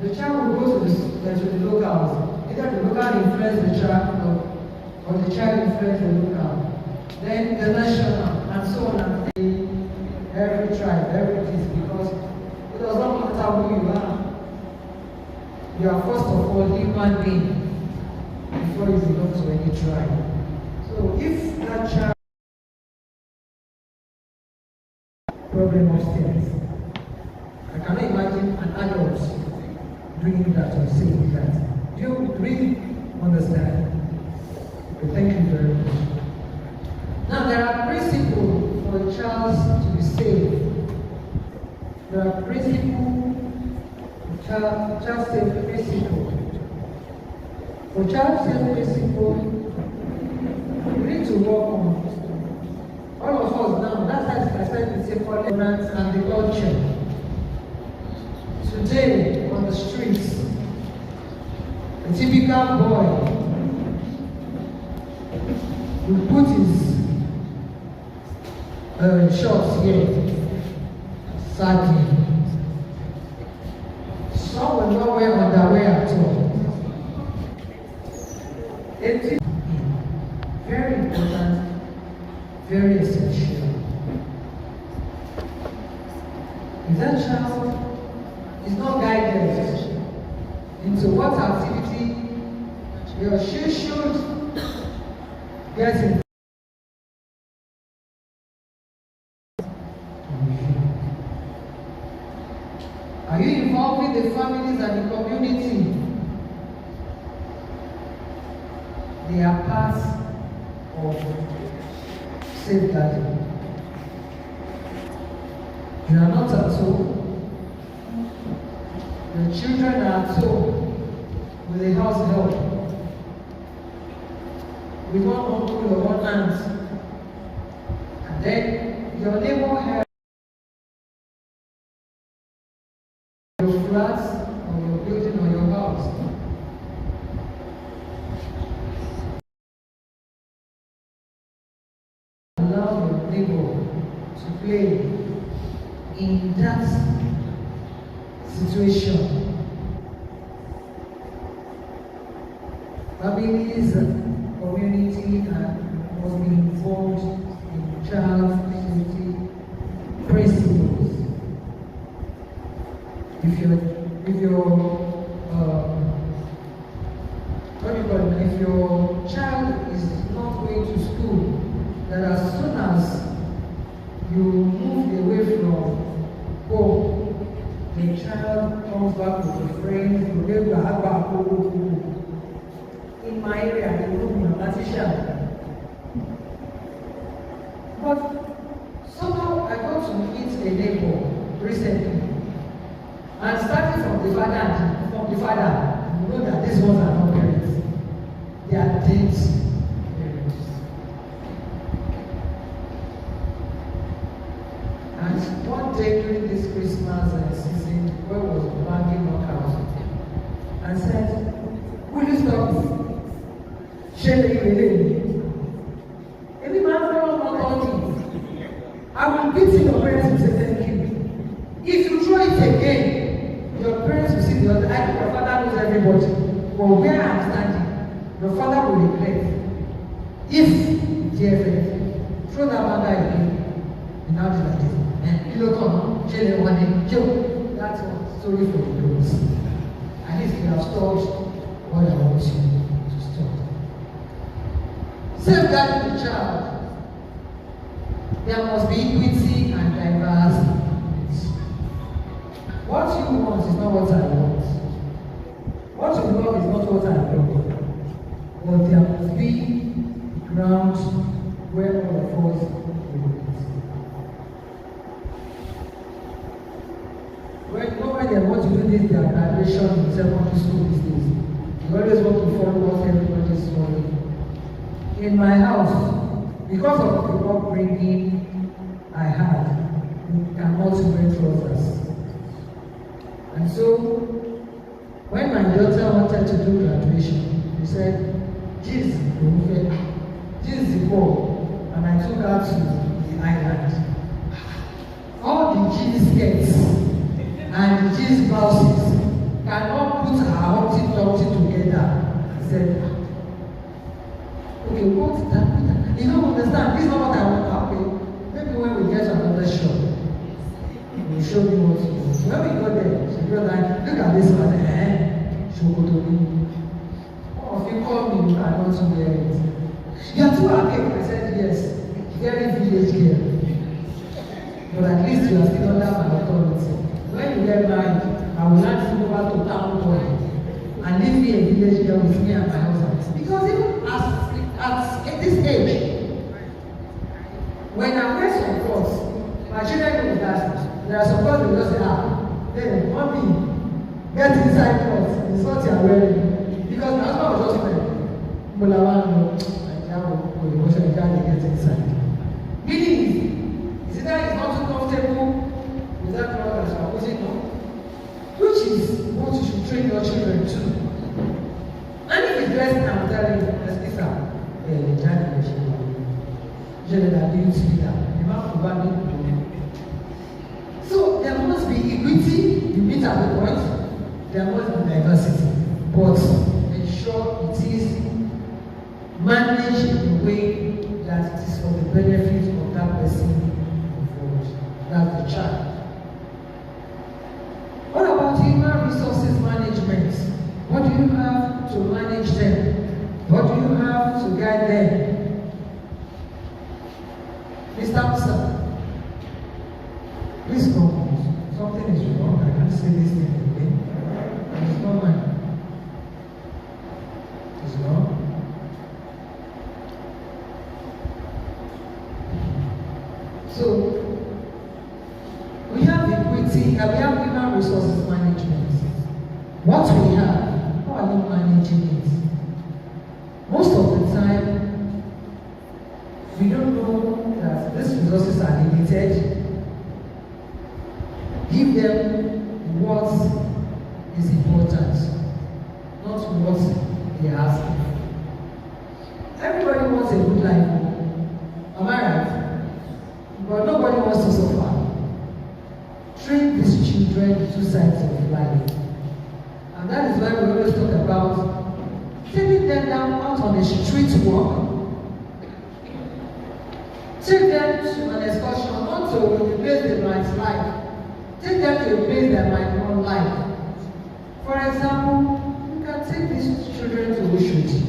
the child will go to the locals. Either the local influence the child or the child influence the local. Then the national and so on and every tribe, every place, because it does not matter who you are. You are first of all human being before you belong to any tribe. So if that child problem upstairs, I cannot imagine an adult doing that or saying that. Do you really understand? Okay, thank you very much. Now there are principles for a child to be saved. There are principles, child safe principle. For child safe principle, we need to work on all of us now. That's why I said it's a tolerance and the culture. Today on the streets, a typical boy will put his shorts here, sagging. Some will not wear underwear at all. It is very important, very essential. If that child is not guided into what activity he or she should get in. Are you involving the families and the community? They are part of safeguarding. You are not at home. Your children are at home with a house help, with one uncle or one aunt, and then your neighbor has your flat or your building or your house. Allow your neighbor to play in that situation. Families, community must be involved in child safety principles. If your child is not going to school, that as soon as you move away from home, the child comes back with a friend, in my area, they look me but somehow I got to meet a neighbor recently, and starting from the father, you know that these ones are not parents. They are dead parents. And one day during this Christmas season, where was banging knockout and said, "Will you stop? Every man I will beat your parents and say thank you. If you try it again, your parents will see the other. I think your father knows everybody. But where I'm standing, your father will regret. If you dare throw that man again, and now do like this. And you look on, that's one story for the girls. At least you have stopped what I want you to stop. Safeguarding the child. There must be equity and diversity. What you want is not what I want. What you love is not what I love. But there must be ground where all of us will meet. When they want to do this, their graduation in secondary school these days, you always want to follow what everybody is following. In my house, because of the upbringing I had, we cannot wear trousers. And so, when my daughter wanted to do graduation, she said, Jesus is poor, and I took her to the island. All the Jesus skirts and the Jesus blouses cannot put her Humpty Dumpty together and said, okay, what's that? You don't understand. This is not what I want. Okay, maybe when we get to another show, we'll show you what to do. When we go there, she goes like, look at this one. Shokotomi. Oh, if you call me, you cannot wear it. You are too happy. I said, yes. Very village girl. But at least you are still under my authority. When you get married, I will not go over to town boy and leave me a village girl with me and my husband. Because even at this age, when I wear some clothes, my children know that there are some clothes they just say, hey, mommy, get inside clothes. It's what you are wearing. Because my husband was just like, Mulawano, I get inside. Meaning is either it's not too comfortable with that cloth that you are putting on, which is what you should train your children to. And if you dress now, I'm telling you, let's be fair. So there must be equity, you meet at the point, there must be diversity, but ensure it is managed in a way that it is for the benefit of that person involved, that's the child. What about human resources management? What do you have to manage them? What do you have to guide them? Mr. Musa, please come. Something is wrong. I can't say this thing again. It's not mine. It's not. So, we have equity and we have human resources management. What we have, how are you managing it? Most of the time, we don't know that these resources are limited. Give them what is important, not what they are asking. Everybody wants a good life. Am I right? But nobody wants to suffer. Train these children two sides of life. And that is why we always talk about taking them down out on a street walk. Take them to an excursion, not to a place they might like. Take them to a place they might not like. For example, you can take these children to Oshodi.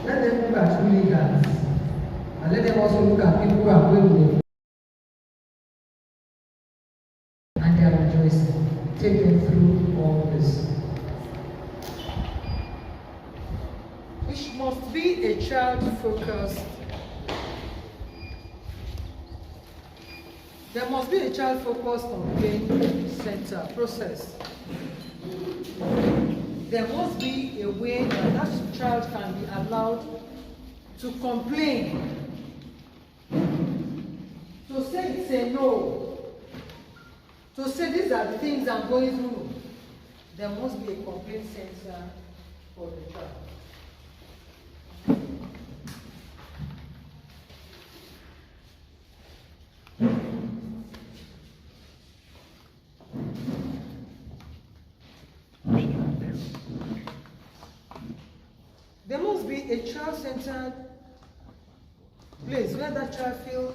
Let them look at hooligans. And let them also look at people who are going with them. And they are rejoicing. Take them through all this. Which must be a child-focused. There must be a child-focused complaint center process. There must be a way that that child can be allowed to complain. To say it's a no. To say these are the things I'm going through. There must be a complaint center for the child. There must be a child-centered place where that child feels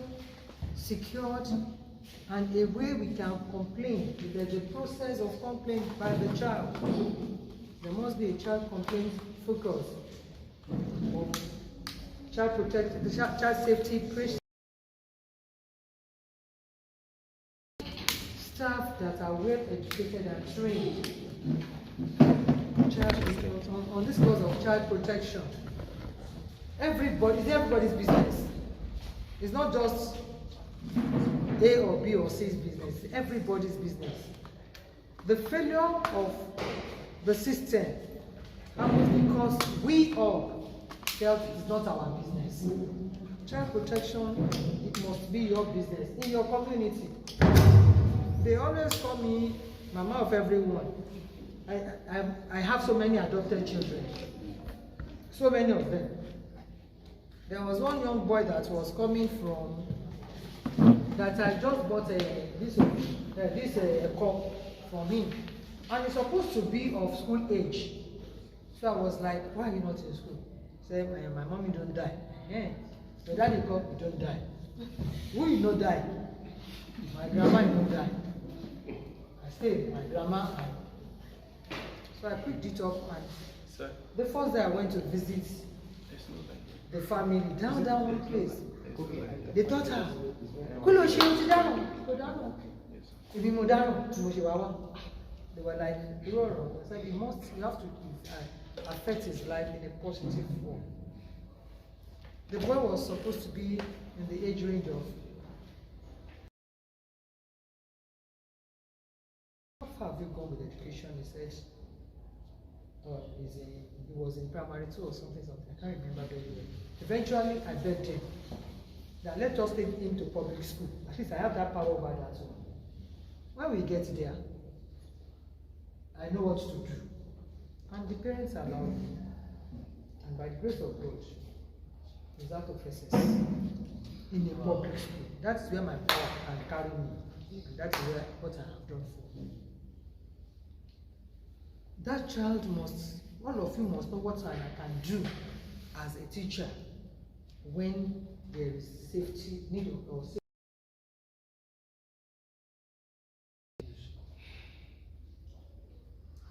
secured and a way we can complain. If there's a process of complaint by the child, there must be a child complaint focus. Child protection, the child safety, staff that are well educated and trained. On this cause of child protection. Everybody's business. It's not just A or B or C's business. Everybody's business. The failure of the system happens because we all felt it's not our business. Child protection, it must be your business in your community. They always call me mama of everyone. I have so many adopted children, so many of them. There was one young boy that was coming from, that I just bought this cup from him. And it's supposed to be of school age. So I was like, why are you not in school? Say, my mommy don't die. Yeah. Your daddy come, you don't die. Who you not die? My grandma, you don't die. I stayed with my grandma. So I picked it up, and the first day I went to visit the family down that one place, they taught her, Kulo Shimudano. They were like, it's like you have to affect his life in a positive form. The boy was supposed to be in the age range of, how far have you gone with education? He said, he was in primary 2 or something. I can't remember very well. Eventually, I begged him that let us take him to public school. At least I have that power over that one. When we get there, I know what to do. And the parents allowed me. And by the grace of God, he's out of SS in a public school. That's where my power can carry me. And that's what I have done for him. That child must, all of you must know what I can do as a teacher when there is safety, need or safety.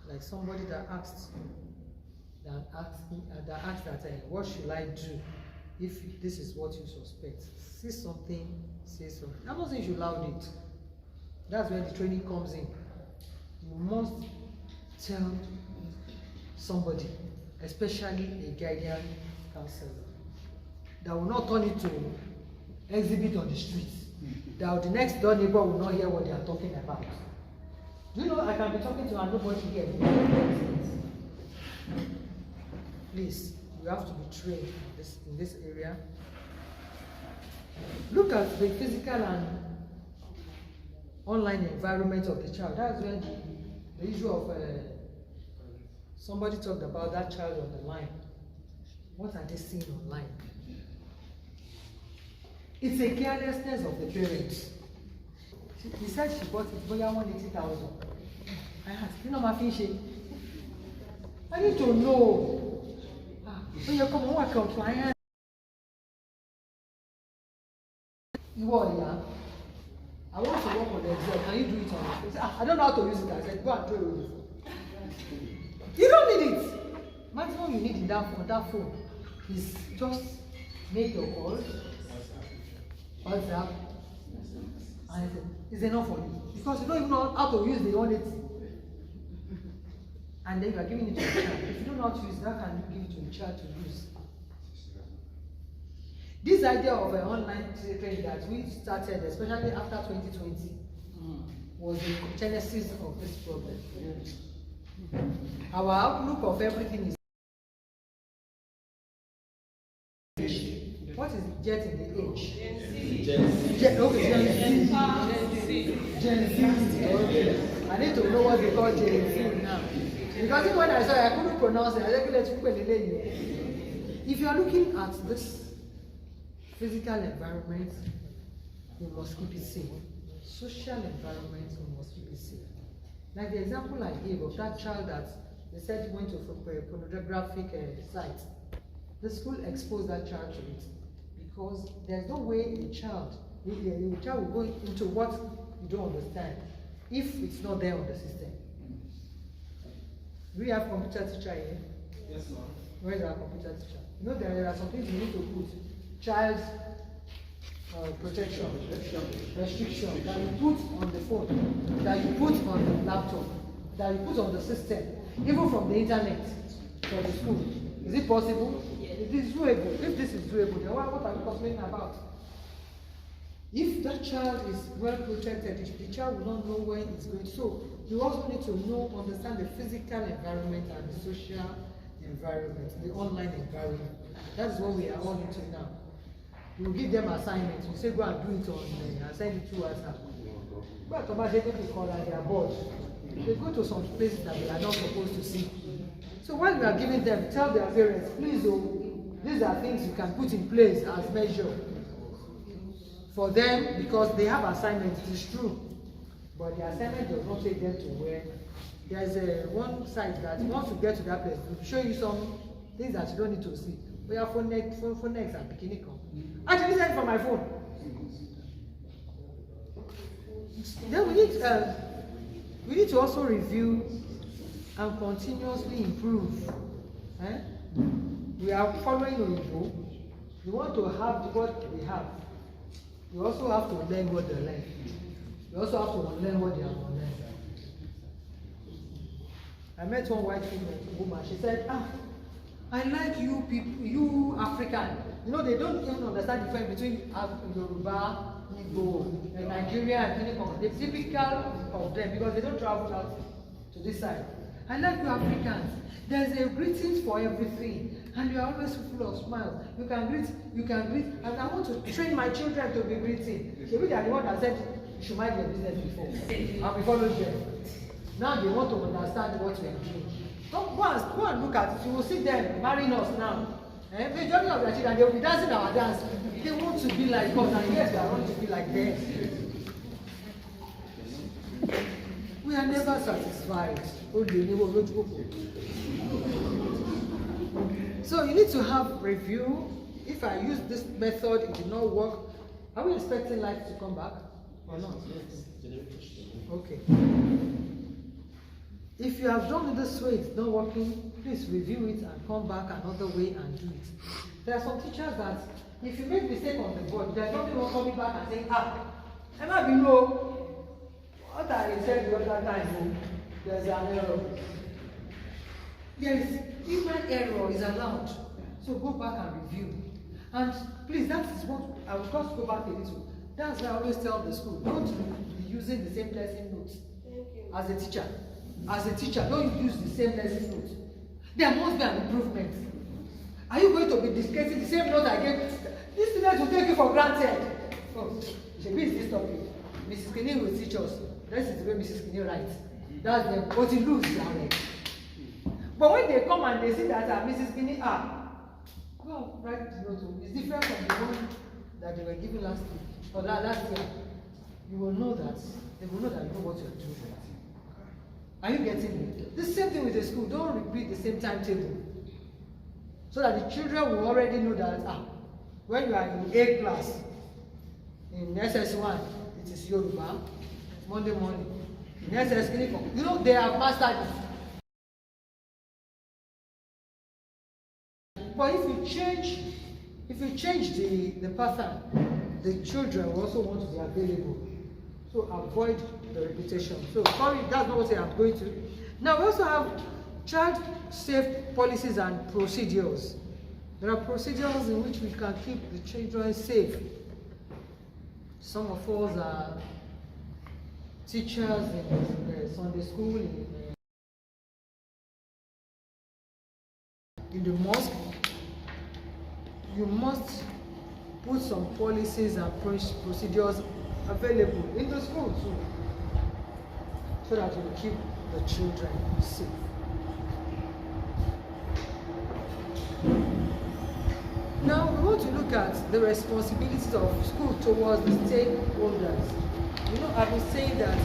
Like somebody that asked what should I do if this is what you suspect? See something, say something. I'm not saying you should loud it. That's where the training comes in. You must tell somebody, especially a guardian counselor, that will not turn it to exhibit on the streets. That the next door neighbor will not hear what they are talking about. Do you know I can be talking to her and nobody hears? Please, you have to be trained in this area. Look at the physical and online environment of the child. That's when the issue of somebody talked about that child on the line. What are they seeing online? It's a carelessness of the parents. He said she bought it for 180,000. I asked, you know my finishing? I need to know. When you come and work compliant, you are here. I want to work on the exam. Can you do it on it? Said, I don't know how to use it. I said, go and play with it. You don't need it. Maximum you need in that phone is just make your calls, WhatsApp, and it's enough for you. Because you don't even know how to use the 180. And then you are giving it to the child. If you don't know how to use that, can you give it to the child to use? This idea of an online training that we started, especially after 2020, was the genesis of this problem. Our outlook of everything is what is jet in the age? Gen Z. Okay. I need to know what they call Gen Z now. Because when I saw it, I couldn't pronounce it. I said, let's put it in. If you are looking at this physical environment, we must keep it safe. Social environment, we must keep it safe. Like the example I gave of that child that they said went to a pornographic site. The school exposed that child to it because there's no way a child will go into what you don't understand if it's not there on the system. Do we have computer teacher here? Yes, ma'am. Where is our computer teacher? You know there are some things you need to put. Child protection, restriction that you put on the phone, that you put on the laptop, that you put on the system, even from the internet for the school. Is it possible? Yes. It is doable. If this is doable, then what are we complaining about? If that child is well protected, the child will not know where it's going. So you also need to understand the physical environment and the social environment, the online environment. That's what we are all into now. You give them assignments. You say go and do it on and send it to us. But they go to call and they are bored. They go to some places that they are not supposed to see. So while we are giving them, tell their parents, please, these are things you can put in place as measure for them because they have assignments. It is true, but the assignment does not take them to where there's one site that once you get to that place, will show you some things that you don't need to see. We have phone next and bikini come. Actually, send from my phone. Then we need to also review and continuously improve. We are following Oyibo. We want to have what we have. We also have to learn what they learn. We also have to learn what they have learned. I met one white woman. She said, I like you people, you African. You know, they don't even understand the difference between Yoruba, Igbo, Nigeria, and Guinea. They're typical of them because they don't travel out to this side. I like you Africans. There's a greetings for everything, and you are always full of smiles. You can greet, and I want to train my children to be greeting. Maybe they are the one that said you should mind your business before, and we followed them. Now they want to understand what we are doing. Go and look at it. You will see them marrying us now. Majority of their children, they will be dancing our dance. They want to be like us, and yes, they are going to be like them. We are never satisfied. So you need to have review. If I use this method, it did not work. Are we expecting life to come back or not? Yes. Okay. If you have done it this way, it's not working, please review it and come back another way and do it. There are some teachers that if you make mistake on the board, there's nothing wrong coming back and saying, Emma below. What I said the other time, there's an error. Yes, human error is allowed. So go back and review. And please, that is what I will just go back a little. That's why I always tell the school, don't be using the same lesson notes as a teacher. As a teacher, don't use the same lesson notes. There must be an improvement. Are you going to be discussing the same note I gave? These students will take you for granted. Oh, Shebi is this topic. Mrs. Kinney will teach us. This is the way Mrs. Kinney writes. That's them. But you lose their right. But when they come and they see that Mrs. Kinney, well, write the note. It's different from the one that they were given last week or last year. You will know that. They will know that you know what you are doing. Are you getting it? The same thing with the school. Don't repeat the same timetable. So that the children will already know that when you are in A class, in SS1, it is Yoruba, Monday morning. In SS3, you know they have mastered it. But if you change the pattern, the children will also want to be available. So avoid the repetition. So sorry, that's not what I'm going to. Now we also have child safe policies and procedures. There are procedures in which we can keep the children safe. Some of us are teachers in Sunday school, in the mosque. You must put some policies and procedures available in the school too, so that you will keep the children safe. Now we want to look at the responsibilities of school towards the stakeholders. You know, I've been saying that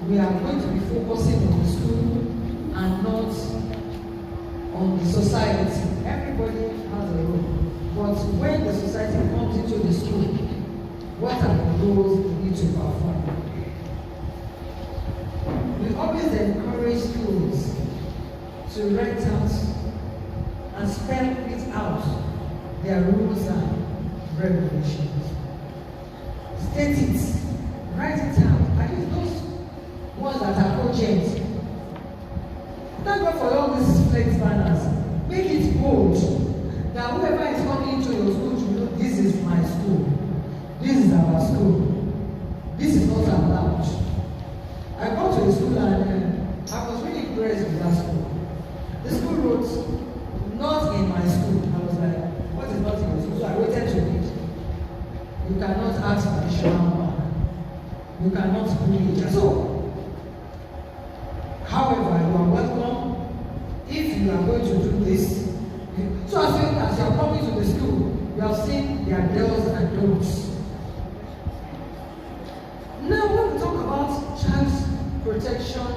we are going to be focusing on the school and not on the society. Everybody has a role, but when the society comes into the school, what are the roles we need to perform? We always encourage schools to write out and spell it out their rules and regulations. State it, write it out. At least those ones that are cogent. Thank God for all these flex banners. Make it bold that whoever is coming into your school to know this is my school. This is our school. This is not allowed. I got to a school and I was really impressed with that school. The school wrote, not in my school. I was like, what is not in your school? So I waited to read. You cannot ask additional mark. You cannot bully. So, however, you are welcome if you are going to do this. So as you are coming to the school, you have seen their do's and don'ts. protection.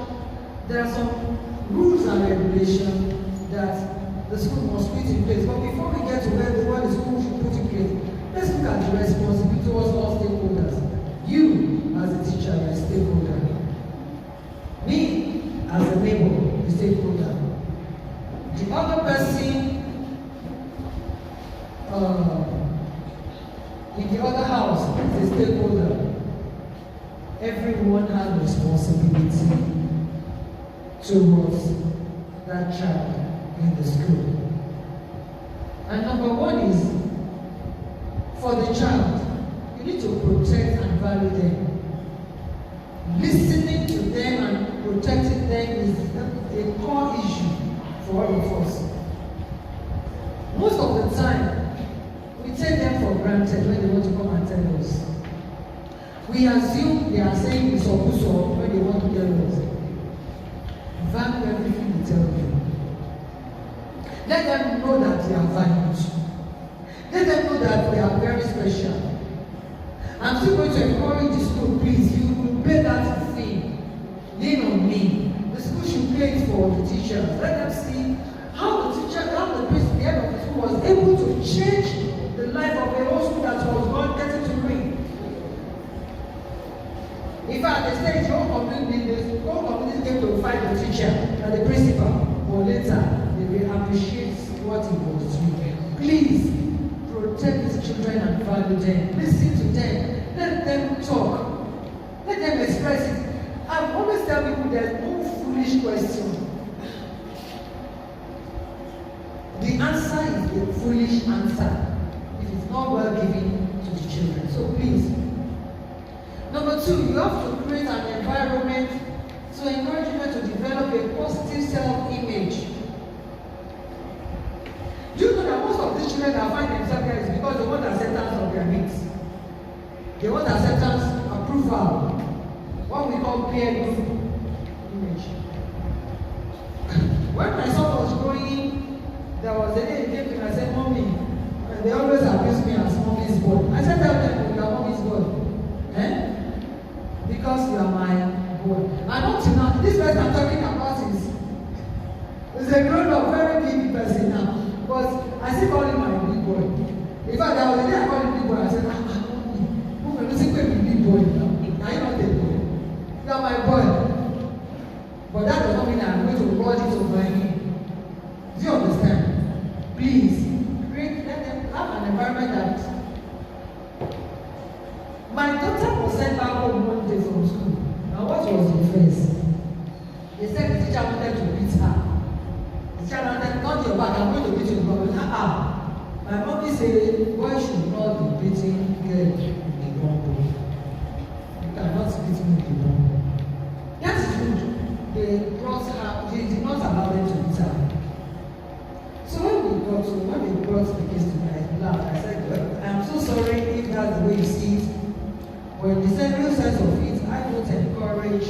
There are some rules and regulations that the school must put in place. But before we get to where the school should put in place, let's look at the responsibility towards all stakeholders. You, as a teacher, are a stakeholder. Me, as a neighbor, a stakeholder. The other person in the other house is a stakeholder. Everyone has responsibility towards that child in the school. And number one is, for the child, you need to protect and value them. Listening to them and protecting them is a core issue for all of us. Most of the time, we take them for granted when they want to come and tell us. We assume they are saying it's so when they want to tell us. Value everything we tell them. Let them know that they are valued. Let them know that they are very special. I'm still going to encourage the school, please, you will pay that fee. Lean on me. The school should pay it for the teachers. Let them see how the teacher, how the priest, the head of the school was able to change the life of a whole school that was not getting to read. In fact, they say the whole community came to fight the teacher and the principal, but later they will appreciate what he was doing. Please protect these children and value them. Listen to them. Let them talk. Let them express it. I always tell people there's no foolish question. The answer is a foolish answer if it's not well given to the children. So please. Number two, you have to create an environment to encourage them to develop a positive self-image. Do you know that most of these children that find themselves there is because they want acceptance of their needs. They want acceptance, approval, what we call peer group image. When my son was growing, there was a day he came to me and said, Mommy, and they always abuse me as mommy's boy. I said, tell them, you are mommy's boy. Eh? Because you are my boy. And up to now, this person I'm talking about is a grown-up, very big person now. But I still call him my big boy. In fact, there was a day I called him big boy. I said, who can listen to me big boy now? Now you're not a boy. You are my boy. But that does not mean I'm going to lord it over him. Do you understand? Please, let them have an environment that. My daughter was sent back home one day from school. Now what was the offense? They said the teacher wanted to beat her. The teacher wanted, turn your back, I'm going to beat you. My mommy said, boy should not be beating girl in the bumble. You cannot beat me in the bumble. That is good. They brought her, they did not allow them to beat her. So when they brought the case to me, I laughed. I said, well, I'm so sorry if that's the way you see it. But in the central sense of it, I don't encourage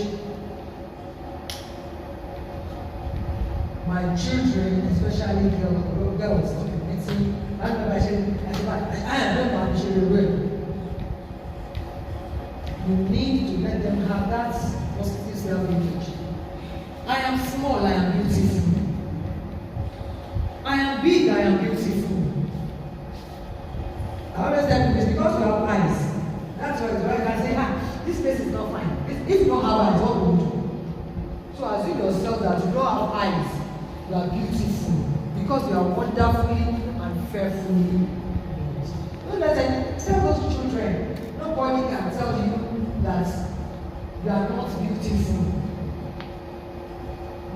my children, especially girls, to be beating. I don't know how children. You need to let them have that positive self-image. I am small, I am beautiful. I am big, I am beautiful. I always tell people, it's because you have eyes. That's why I can say, this place is not fine. If you don't have eyes, what will you do? So assume yourself that you don't have eyes, you are beautiful. Because you are wonderfully and fearfully made. Don't let them tell those children. Nobody can tell you that you are not beautiful.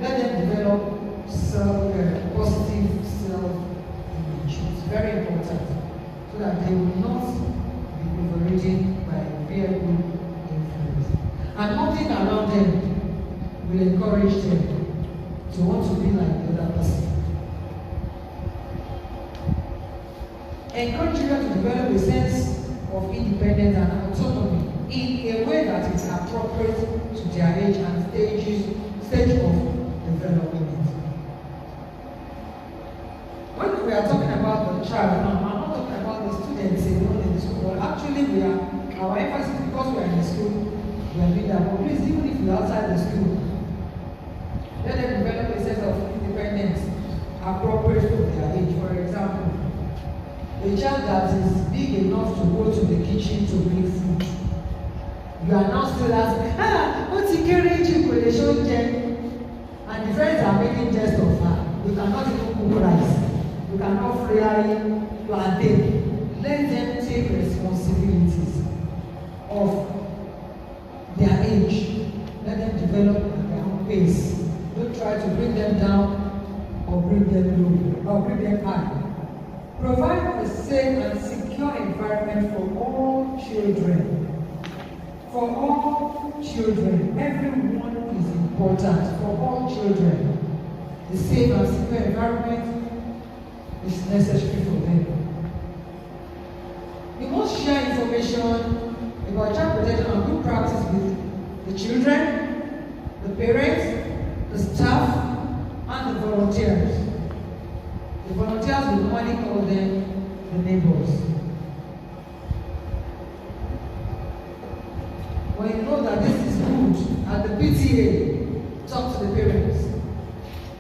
Let them develop positive self-image. It's very important so that they will not be overridden by peer group influence. And nothing around them will encourage them to want to be like the other person. Encourage children to develop a sense of independence and autonomy in a way that is appropriate to their age and stage of development. When we are talking about the child, I'm not talking about the students alone in the school, but actually our emphasis, because we are in the school, they are doing that. But please, even if you're outside the school, let them develop a sense of independence appropriate for their age. For example, a child that is big enough to go to the kitchen to make food. You are now still asking, what's the carriage you could show them? And the friends are making jest of her. You cannot even cook rice. You cannot fry plantain. Let them take responsibilities of their age. Let them develop at their own pace. Don't try to bring them down or bring them low or bring them high. Provide a safe and secure environment for all children. For all children, everyone is important. For all children, a safe and secure environment is necessary for them. We must share information about child protection and good practice with the children, the parents, the staff, and the volunteers. The volunteers will normally call them the neighbors. When you know that this is good at the PTA, talk to the parents.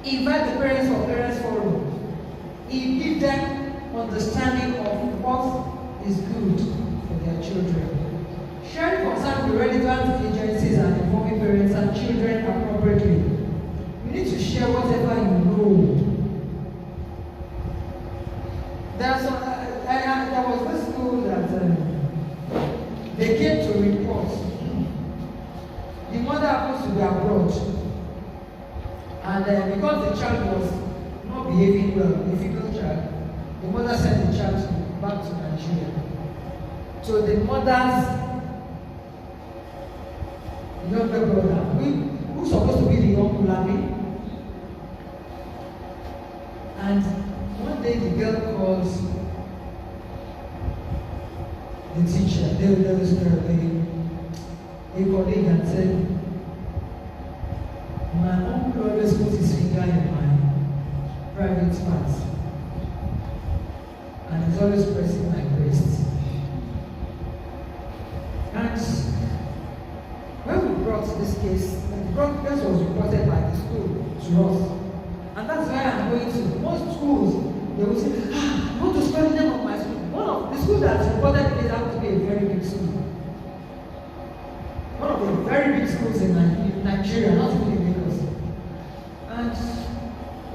Invite the parents for parents forum. Give them understanding of what is good for their children. Sharing concern with relevant agencies and informing parents and children appropriately. You need to share whatever you know. There was this school that they came to report. The mother happens to be abroad, and because the child was not behaving well, a female child, the mother sent the child back to Nigeria. So the mother's younger brother, who's supposed to be the uncle, and one day the girl calls the teacher, a colleague, and said, my uncle always puts his finger in my private parts and he's always pressing my breast. And when we brought this case, the case was reported by the school to us. And that's why I'm going to most schools. They will say, I want to spell the name of my school. One of the schools that reported the case happened to be a very big school. One of the very big schools in Nigeria, not even in Lagos. And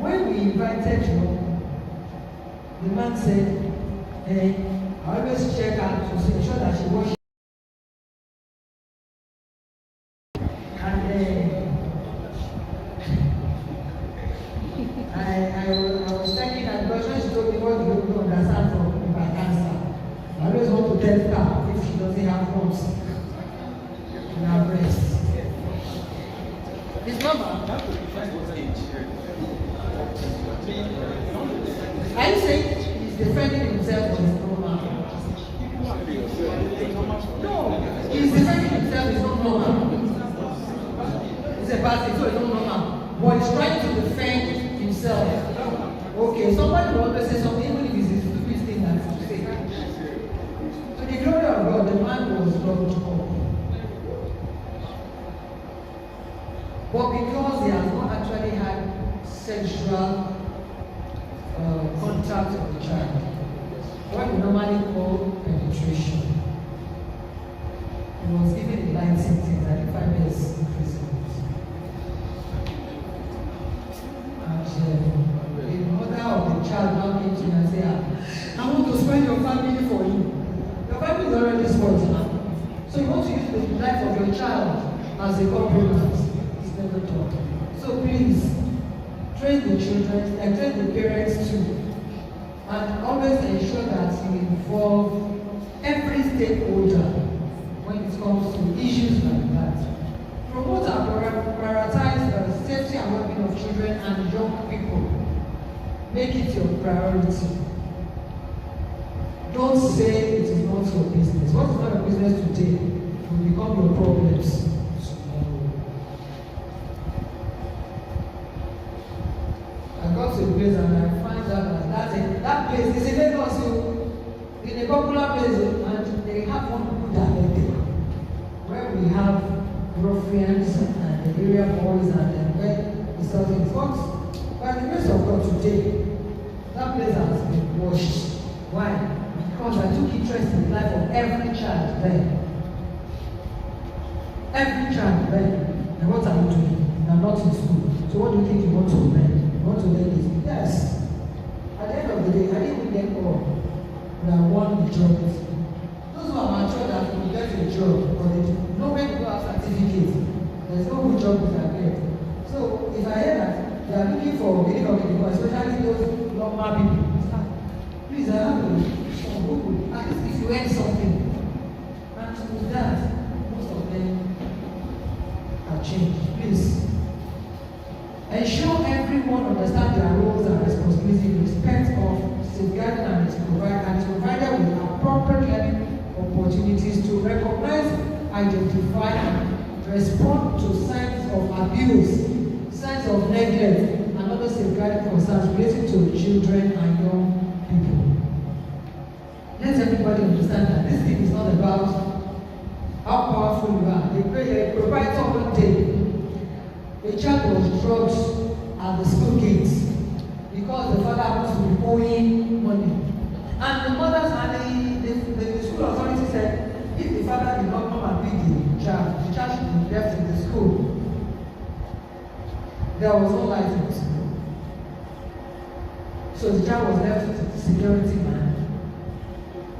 when we invited you, the man said, I always check out to ensure that she washes. I was checking that because when she told me what you don't understand from my cancer, I always want to tell her if she doesn't have lumps in her breast. His number. Are you saying he's defending himself on his normal? No, he's defending himself, it's not normal. It's a bad thing, so it's not normal. But he's trying to defend himself. Okay, somebody will always say something, even if it's a stupid thing that's to say. To the glory of God, the man was locked up. But because he has not actually had sexual contact with the child, what we normally call penetration, he was given a light sentence, I think 5 years imprisonment. And the mother of the child now came to me and said, I want to spend your family for you. Your family is already spoiled now. So you want to use the life of your child as a compromise. It's never done. So please, train the children and train the parents too. And always ensure that you involve every stakeholder when it comes to issues like that. Promote and prioritize the safety and well-being of children and young people. Make it your priority. Don't say it is not your business. What is not your business today will become your problems tomorrow. I got to a place and I find out that place is in Lagos, in a popular place, and they have one good there where we have boys and when he sells things. But by the grace of God today, that place has been washed. Why? Because I took interest in the life of every child there. Every child there. And what are you doing? You are not in school. So what do you think you want to learn? You want to learn this? Yes. At the end of the day, I didn't get all. We are one majority. Those who are mature that will get a job, or they know when you go have certificate, there's no good job you can get. So if I hear that they are looking for meaning of the especially those normal people, please, I have some Google. At least if you earn something, and with that, most of them have changed. Please ensure everyone understands their roles and responsibilities in respect of safeguarding and is provided with appropriate learning opportunities to recognize, identify, and respond to signs of abuse, signs of neglect, and other safeguarding concerns related to children and young people. Let everybody understand that this thing is not about how powerful you are. The proprietor one day, a child was drugged at the school gates because the father happens to be owing money. And the mothers and the school authority said, if the father did not come and pick the child should be left in the school. There was no light in the school. So the child was left with the security man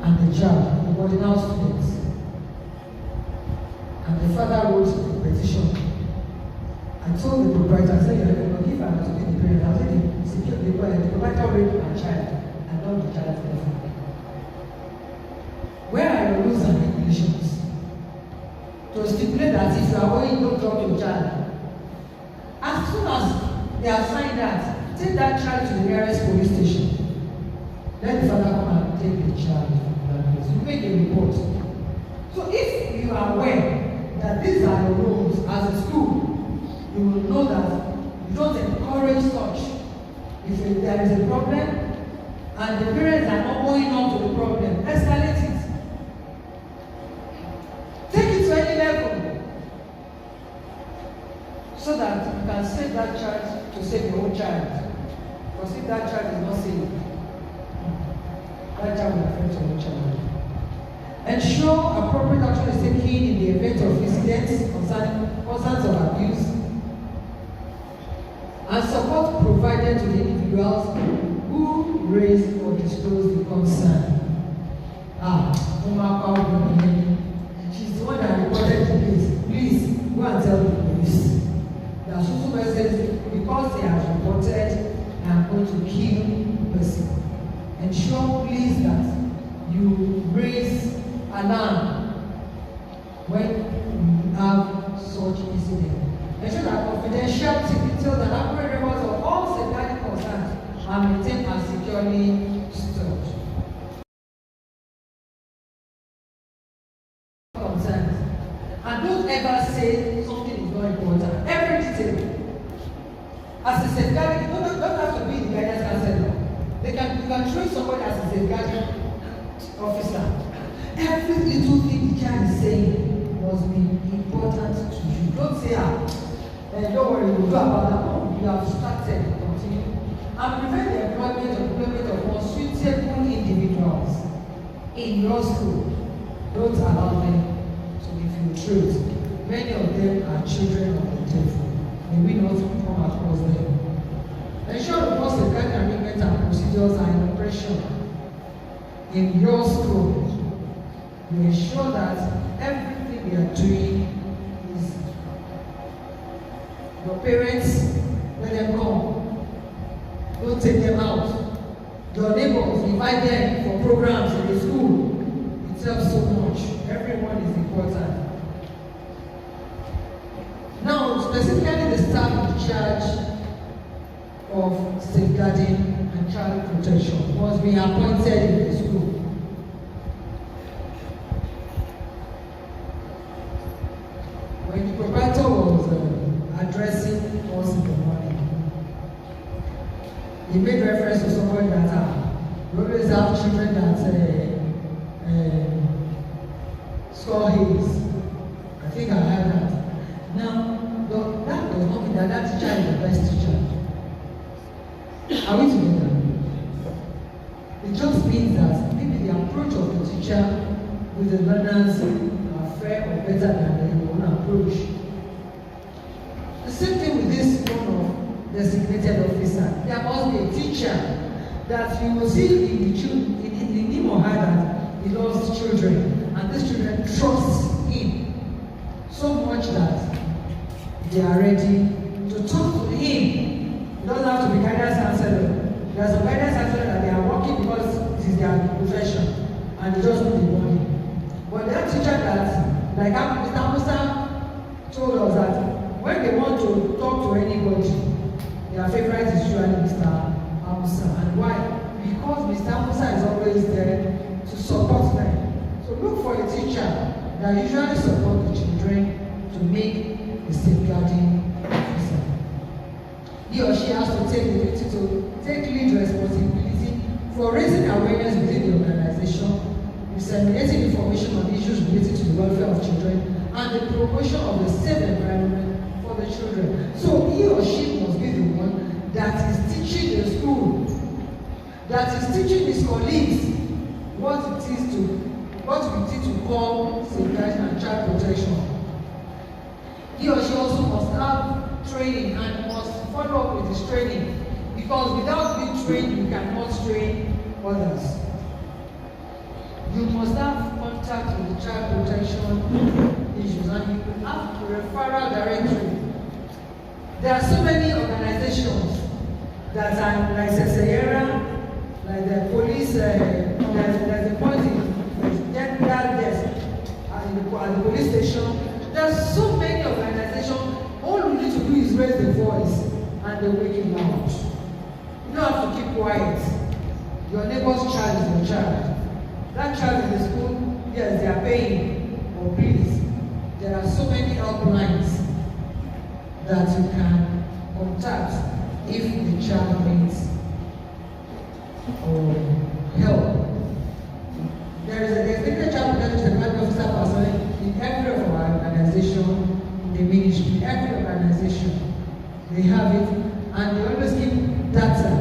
and the child, the boarding house students. And the father wrote a petition. I told the proprietor, I said, if I was to be the parent, I said, the proprietor raped my child and not the child's girlfriend. Where are your rules and regulations? To stipulate that if you are owing, don't drop your child. As soon as they have signed that, take that child to the nearest police station. Let the father come and take the child from that place. You make a report. So if you are aware that these are your rules as a school, you will know that you don't encourage such. If there is a problem and the parents are not going on to the problem, escalate it. Take it to any level so that you can save that child to save your own child. Because if that child is not saved, that child will affect your own child. Ensure appropriate action is taken in the event of incidents concerns of abuse, and support provided to the individuals who raise or disclose the concern. She's the one that reported the case. Please go and tell the police. There are social persons, because they have reported, I am going to kill the person. Ensure, please, that you raise alarm when you have such incident. Ensure that confidential details and accurate records of all safeguarding concerns are maintained and securely stored. Concerns. And don't ever say something is not important. Every detail. As a safeguarding, you don't have to be the guidance counselor. You can train somebody as a safeguarding officer. Every little thing the child is saying must be important to you. Don't say, don't worry, we'll do about that. No, you have started, continue. And prevent the employment of unsuitable individuals in your school. Don't allow them to be filtered. Many of them are children of the devil. May we not come across them. Ensure the most safeguarding agreements and procedures are in operation in your school. You ensure that everything we are doing is your parents, let them come. Don't take them out. Your neighbors, invite them for programs in the school. It helps so much. Everyone is important. Now, specifically the staff in charge of safeguarding and child protection must be appointed in the school. When the proprietor was addressing us in the morning, he made reference to someone that we always have children that score A's. I think I heard that. Now, that does that that teacher is the best teacher. Are we together? It just means that maybe the approach of the teacher with the learners are fair or better than the own approach. The same thing with this one of designated officer. There must be a teacher that you will see in him or her that he loves children, and these children trust him so much that they are ready to talk to him. It doesn't have to be guidance counselor. There's a guidance counselor that they are working because this is their profession and they just need the money. But that teacher that, like Mr. Musa told us that when they want to talk to anybody, their favorite is usually Mr. Musa. And why? Because Mr. Musa is always there to support them. So look for a teacher that usually supports the children to make a safeguarding officer. He or she has to take the duty to take lead responsibility for raising awareness within the organization, disseminating information on issues related to the welfare of children, and the promotion of a safe environment for the children. So he or she must be the one that is teaching the school, that is teaching his colleagues what it is to call safeguarding and child protection. He or she also must have training and must follow up with his training, because without being trained, you cannot train others. You must have contact with the child protection issues, and you will have a referral directory. There are so many organizations that are like Sesayera, like the police, there's a point in that desk at the police station. There are so many organizations. All you need to do is raise the voice and they wake you out. You don't have to keep quiet. Your neighbor's child is your child. That child in the school, yes, they are paying. But please, there are so many helplines that you can contact if the child needs help. There is a designated child protection officer person in every of our organization, in the ministry, every organization. They have it, and they always keep data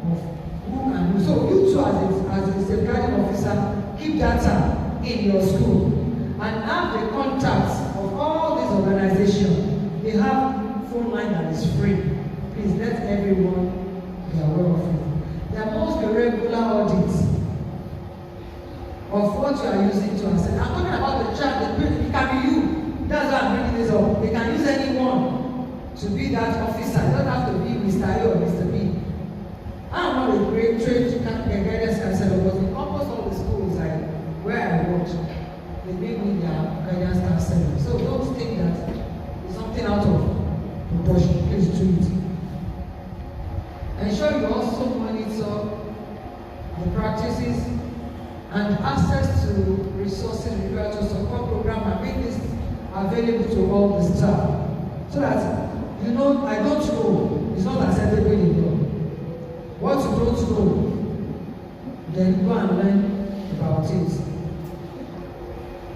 of who and who. So you too, as a safeguarding officer, keep data in your school and have the contacts of all these organizations. They have phone line that is free. Please let everyone be aware of it. There must be regular audits of what you are using to assess. I'm talking about the child. It can be you. That's why I'm bringing this up. They can use anyone to be that officer. It doesn't have to be Mr. A or Mr. B. I'm not a great trained guidance counselor, but in almost all the schools where I work, they make me their guidance counselor. So don't think that it's something out of proportion. Please do it. Ensure you also monitor the practices and access to resources required to support program and make this available to all the staff. So that, I don't know, it's not acceptable in law. What you don't know, then go and learn about it.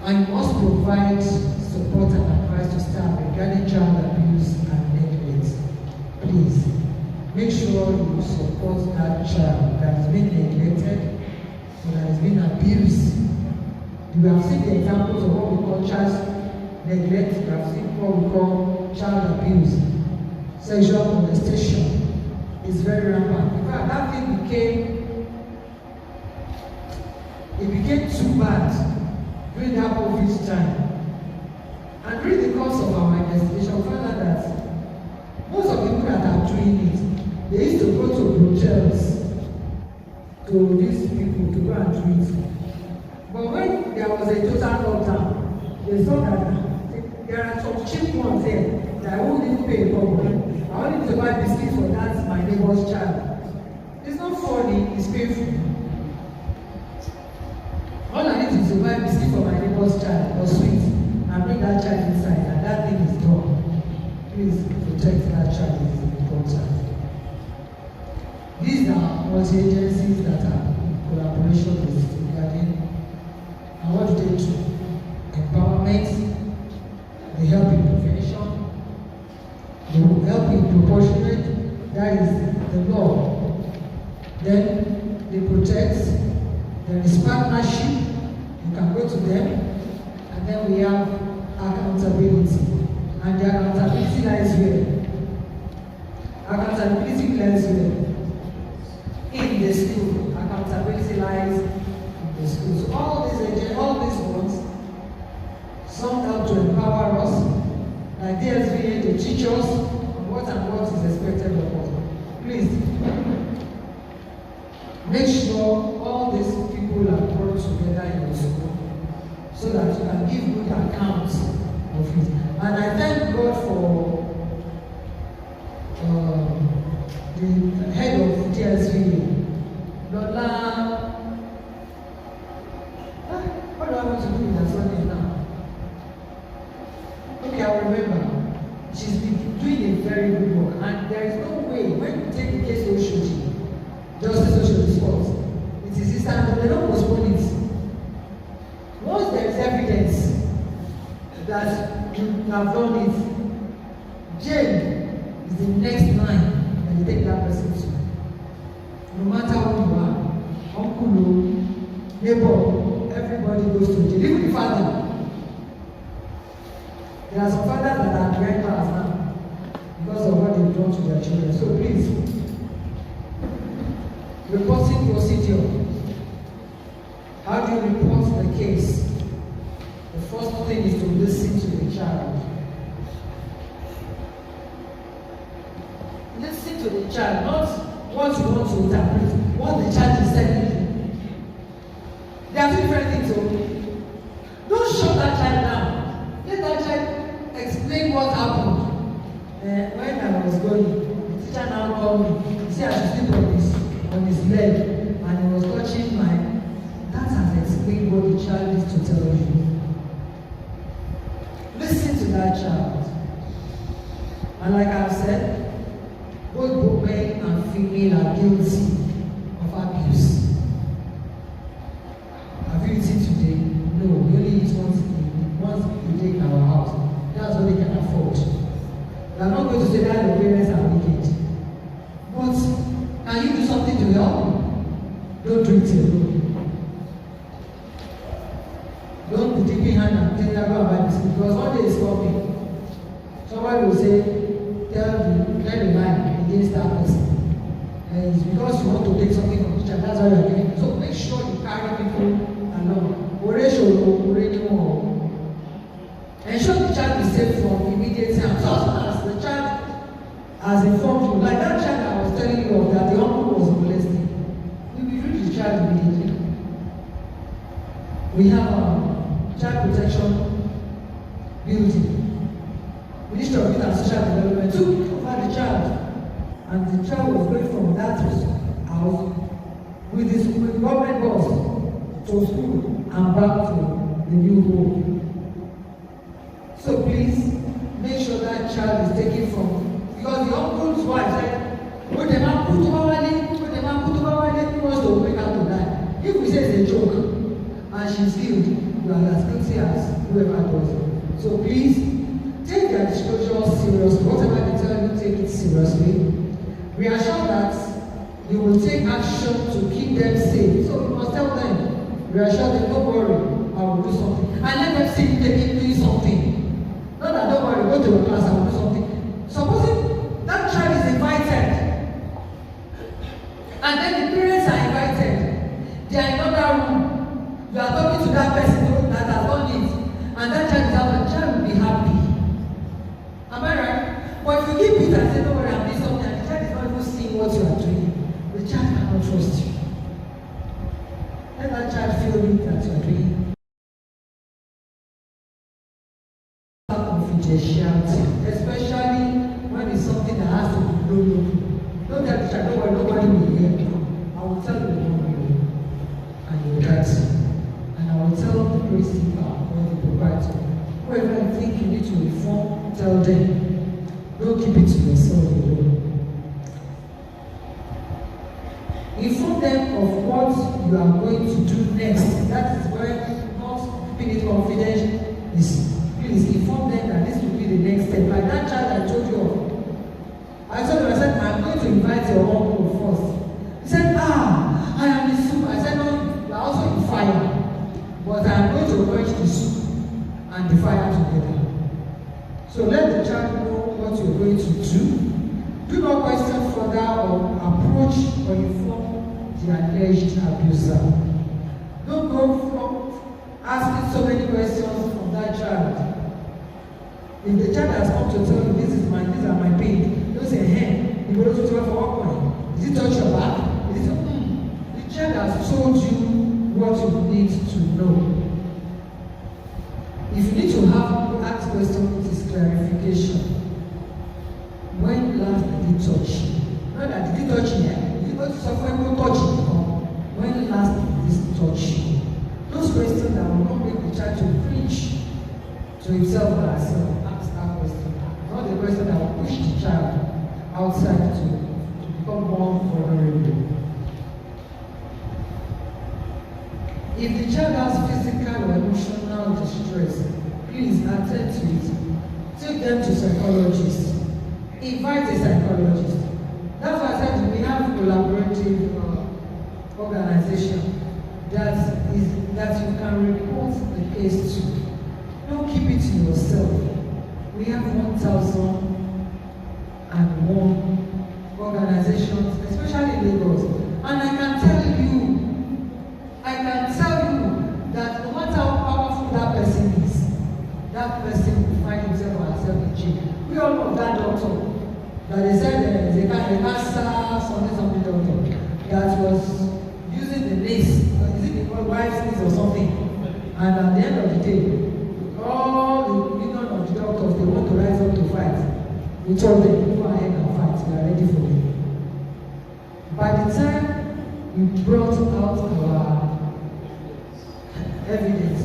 And you must provide support and advice to staff regarding child abuse and neglect. Please, make sure you support that child that has been neglected or that has been abused. You have seen the examples of what we call child neglect, you have seen what we call child abuse. Sexual molestation is very rampant. In fact, that thing became too bad during that COVID time. And during the course of our investigation, we found out that most of the people that are doing it, they used to go to hotels to these people to go and do it. But when there was a total lockdown, they saw that there are some cheap ones there that I won't even pay for. I only need to buy biscuits for that, my neighbor's child. It's not funny, it's painful. All I need is to buy biscuits for my neighbor's child or sweet and bring that child inside, and that thing is done. Please protect that child, it is important. These are multi-agencies that are in collaboration with safeguarding. And what do they do? Empowerment, they help in prevention, they will help in proportionate, that is the law. Then they protect, there is partnership, you can go to them, and then we have accountability. And the accountability lies where? Accountability lies where? In the school. Accountability lies in the school. So all these ones, some help to empower us, like DSVA to teach us what and what is expected of us. Please, make sure all these people are brought together in your school so that you can give good accounts of it. And I thank God for the head of DSVA, Lola. What do I want to do with that one now? Okay, I remember. She's been doing a very good work, and there is no way when you take the case Oshoji, Justice Oshoji sports, it is instant, but they don't postpone it. Once there is evidence that you have done it, jail is the next line that you take that person to. No matter who you are, uncle, neighbor, everybody goes to jail, even the father. There are some fathers that are behind bars now because of what they've done to their children. So please, reporting procedure. How do you report the case? The first thing is to listen to the child. Listen to the child, not what you want to interpret, what the child is telling you. There are two different things. So don't shut that child down. Let that child explain what happened. When I was going, the teacher now called me. He said I should sleep on his leg, and he was touching my. That has explained what the child needs to tell you. Listen to that child. And like I've said, both men and female are guilty of abuse. Have you eaten today? No, we only eat once a day in our house. That's what they can afford. We are not going to say that your parents are wicked. But can you do something to help? Don't do it alone. Don't be dipping hand and tell them about this, because one day is coming. Somebody will say, tell the line against that person. And it's because you want to take something from the teacher, that's why you're doing it. So make sure you carry people along. Ensure the child is safe from immediate harm. So as soon as the child has informed you, like that child I was telling you of, that the uncle was molesting, we will reach the child immediately. We have child protection building. Ministry of Youth and Social Development took over the child, and the child was going from that house with the government bus to school and back to the new home. So please make sure that child is taken from, because the uncle's wife said, when the man put over who wants to make her to die. If we say it's a joke and she's killed, you are as guilty as whoever does it. So please take their disclosure seriously. Whatever they tell you, take it seriously. Reassure that you will take action to keep them safe. So you must tell them, reassure them, don't worry, I will do something. And let them see you doing something. Not that don't worry, go to your class, I will do something. Supposing that child is invited, and then the parents are invited, they are in another room, you are talking to that person that has done it, and that child is out, the child will be happy. Am I right? But if you keep it and say, don't worry, I'm doing something, and the child is not even seeing what you are doing, the child cannot trust you. Let that child feel it that you are doing. Confidentiality, especially when it's something that has to be known. Don't tell the child, don't worry, nobody will hear you. I will tell you the one way, and you will get it. And I will tell the principal or the proprietor, whoever you think you need to inform, tell them. Don't keep it to yourself alone. Inform them of what you are going to do next. That is where not keeping it confidential is. Please inform them that this will be the next step. Like that child I told you of, your uncle first. He said, I am the soup. I said, no, you are also in fire. But I am going to merge the soup and the fire together. So let the child know what you're going to do. Do not question further or approach or inform the alleged abuser. Don't go from asking so many questions from that child. If the child has come to tell you, these are my pain, don't say, hey, you go to for what point? Did it touch your back? The child has told you what you need to know. If you need to ask questions, it is clarification. When last did it touch you? Not that did it touch you here? Did it suffer no touch you? When last did this touch you? Those questions that will not make the child to preach to himself or herself. Ask that question. Not the question that will push the child outside to become more vulnerable. If the child has physical or emotional distress, please attend to it. Take them to psychologists. Invite a psychologist. That's why I said we have collaborative organization that you can report the case to. Don't keep it to yourself. We have 1,001 organizations, especially in Lagos. And I can tell you that no matter how powerful that person is, that person will find himself or herself in jail. We all know that doctor that they said they cancer something doctor that was using the lace, is it called wife's lace or something? And at the end of the day, all the union of the doctors, they want to rise up to fight. We told them, go ahead and fight, we are ready for you. By the time we brought out our evidence,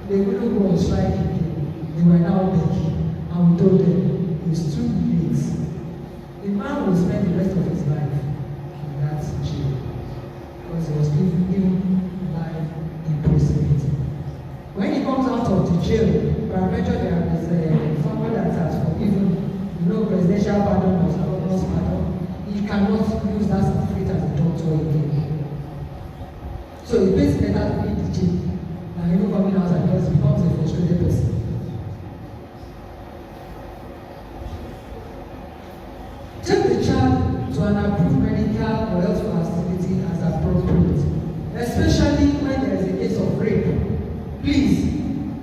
they wouldn't go on strike again. They were now begging, and we told them it's too late. The man will spend the rest of his life in that jail because he was given life imprisonment. When he comes out of the jail, peradventure there is someone that has forgiven, presidential pardon or governor's pardon, he cannot use that certificate as a doctor again. So it pays better to be in the jail than coming outside because he becomes a frustrated person. Take the child to an approved medical or health facility as appropriate, especially when there is a case of rape. Please,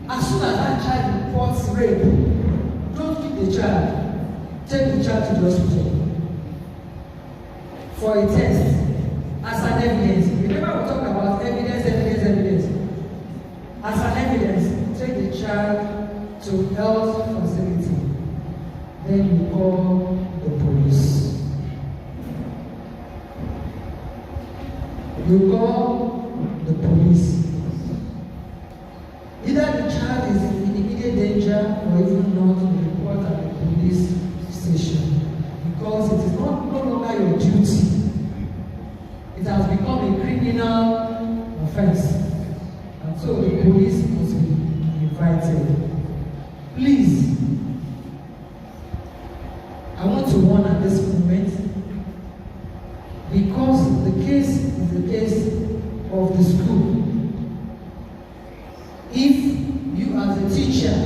as soon as that child reports rape, don't keep the child. Take the child to the hospital for a test as an evidence. Remember we talked about evidence. As an evidence, take the child to health facility. Then you call the police. You call the police. Either the child is in immediate danger or even not, you report at the police station because it is no longer your duty. It has become a criminal offense, and so the police must be invited. Please, I want to warn at this moment because the case is the case of the school. If you as a teacher,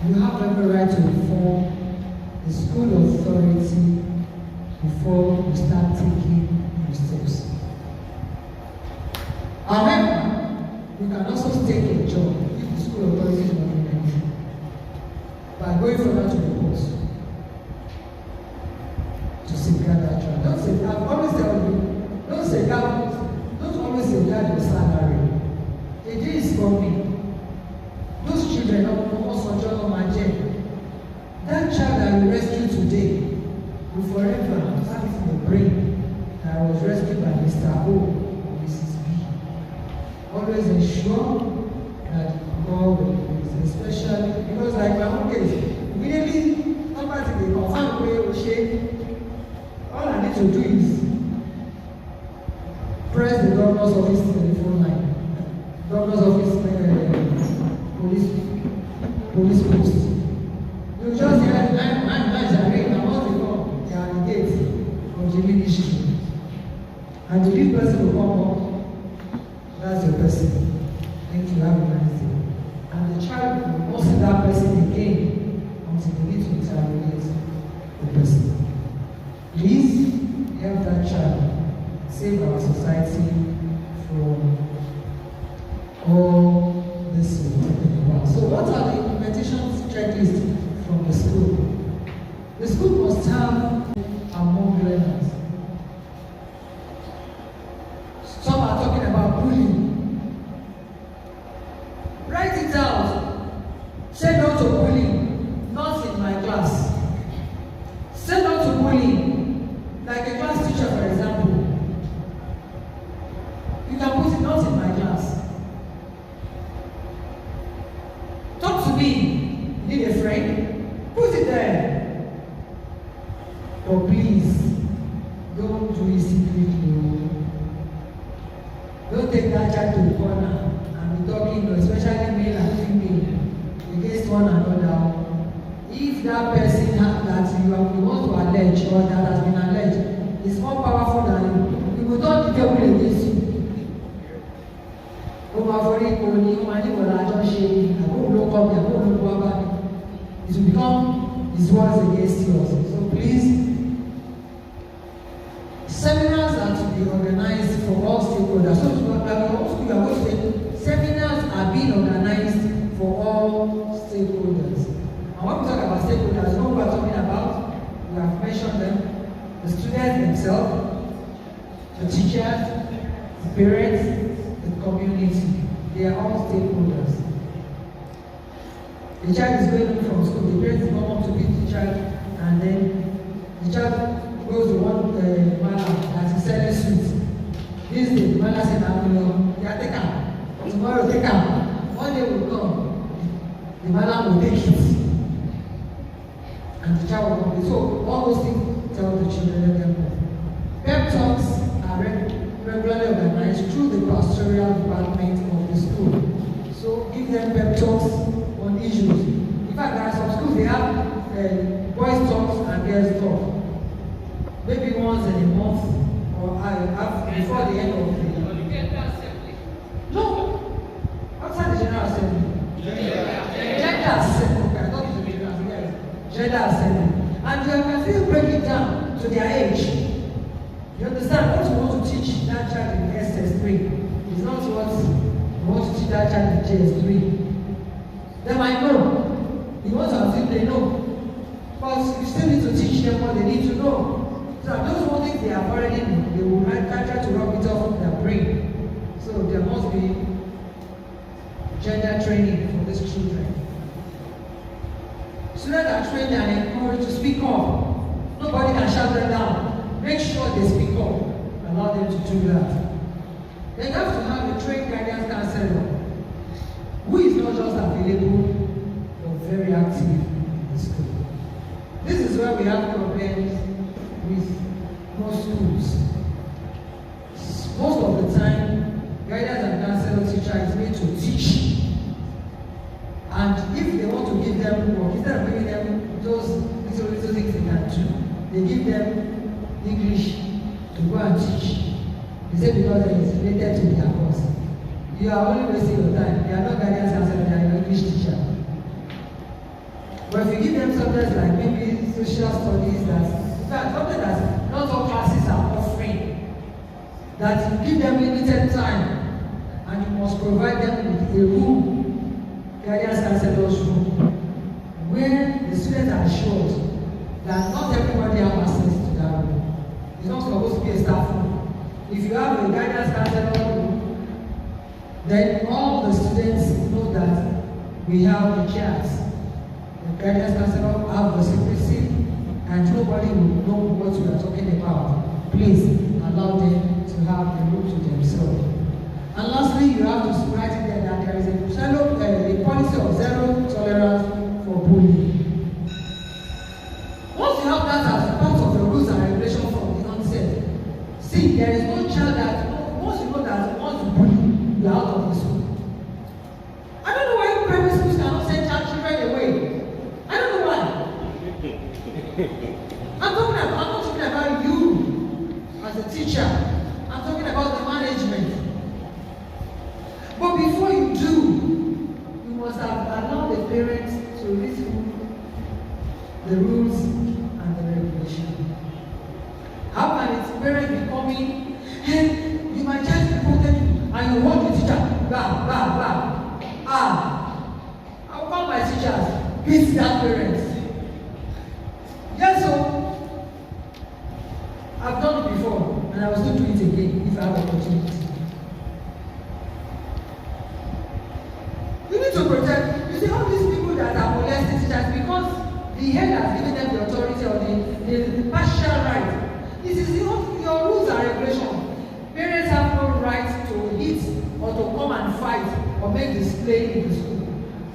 you have every right to inform the school authority before you start taking your steps. However, you can also take a job if the school authority is not doing anything by going further to the court to safeguard that child. Don't say, I've always told you, don't always safeguard your salary. A day is coming. Those children that child that you rescued today will forever have in the brain that I was rescued by Mr. O or Mrs. B. Always ensure that you call the police, especially because like my own case, immediately somebody they confirm where we shake. All I need to do is press the governor's office telephone line, governor's office police post. You just hear 9 are ringing. And if this person will come up, that's your person. Thank you, have a nice day. And the child will not see that person again until they need to interrogate the person. Please help that child save our society from all this we're talking about. So what are the implementation checklists from the school? The school must have among learners. Some are talking about bullying. Write it down. Say no to bullying, not in my class. Say no to bullying, like a class teacher, for example. You can put it not in my class. Talk to me. Need a friend? Put it there. But please, don't do it secretly. Don't take that child to the corner and be talking, especially male and female, against one another. If that person that you want to allege or that has been alleged is more powerful than you, you will not be able against you. It will become his words against yours. So please, seminars are to be organized for all stakeholders. So you are going to say seminars are being organized for all stakeholders. And when we talk about stakeholders, what we are talking about, we have mentioned them, the students themselves, the teachers, the parents, the community. They are all stakeholders. The child is going from school, the parents don't want to beat the child, and then the child goes to one man that is selling sweets. This day, the man said, yeah, take her. Tomorrow, take her. One day will come, the man will take it. And the child will come. So, all those things tell the children, let them know. Pep talks are regularly organized through the pastoral department of the school. So, give them pep talks on issues. In fact, there are some schools, they have boys talks and girls talk. Maybe once in a month or before the end of the year. No, outside the General Assembly. Gender Assembly. Okay, I thought it was the General Assembly. Gender Assembly. And you can still break it down to their age. You understand? What you want to teach that child in SS3 is not what you want to teach that child in JS3. They might know. You want to assume they know. But you still need to teach them what they need to know. So those one things they have already known, they will try to rub it off their brain. So there must be gender training for these children. Students are trained and encouraged to speak up. Nobody can shout them down. Make sure they speak up. Allow them to do that. They have to have a trained guidance counselor who is not just available but very active in the school. This is where we have problems with most schools. Most of the time, guidance and counselor teacher is made to teach. And if they want to give them work, instead of giving them those little things they can do, they give them English to go and teach. They say because it is related to their course. You are only wasting your time. You are not guidance counselor, you are an English teacher. But if you give them subjects like maybe social studies, that's something that not all classes are offering, that you give them limited time and you must provide them with a room, guidance counselor's room, where the students are assured that not everybody has access to that room. It's not supposed to be a staff room. If you have a guidance counselor room, then all the students know that we have the chairs. The guidance counselor have the secrecy, and nobody will know what we are talking about. Please allow them to have the room to themselves. And lastly, you have to write it there that there is a policy of zero tolerance for bullying. Once you have that as part of the rules and regulations from the onset, see, there is no child that, once you know that once you bully, you are out of the school. I don't know why private schools cannot send children away. I don't know why. I'm not talking about you as a teacher. I'm But before you do, you must have allowed the parents to read through the rules and the regulation. How can its parents be coming, hey, you might just be reported and you want the teacher, blah, blah, blah. I'll call my teachers, beat that parents. Yes, so I've done it before and I will still do it again if I have opportunity. You need to protect. You see all these people that are molesting teachers because the head has given them the authority or the partial right. This is your rules and regulations. Parents have no right to hit or to come and fight or make display in the school.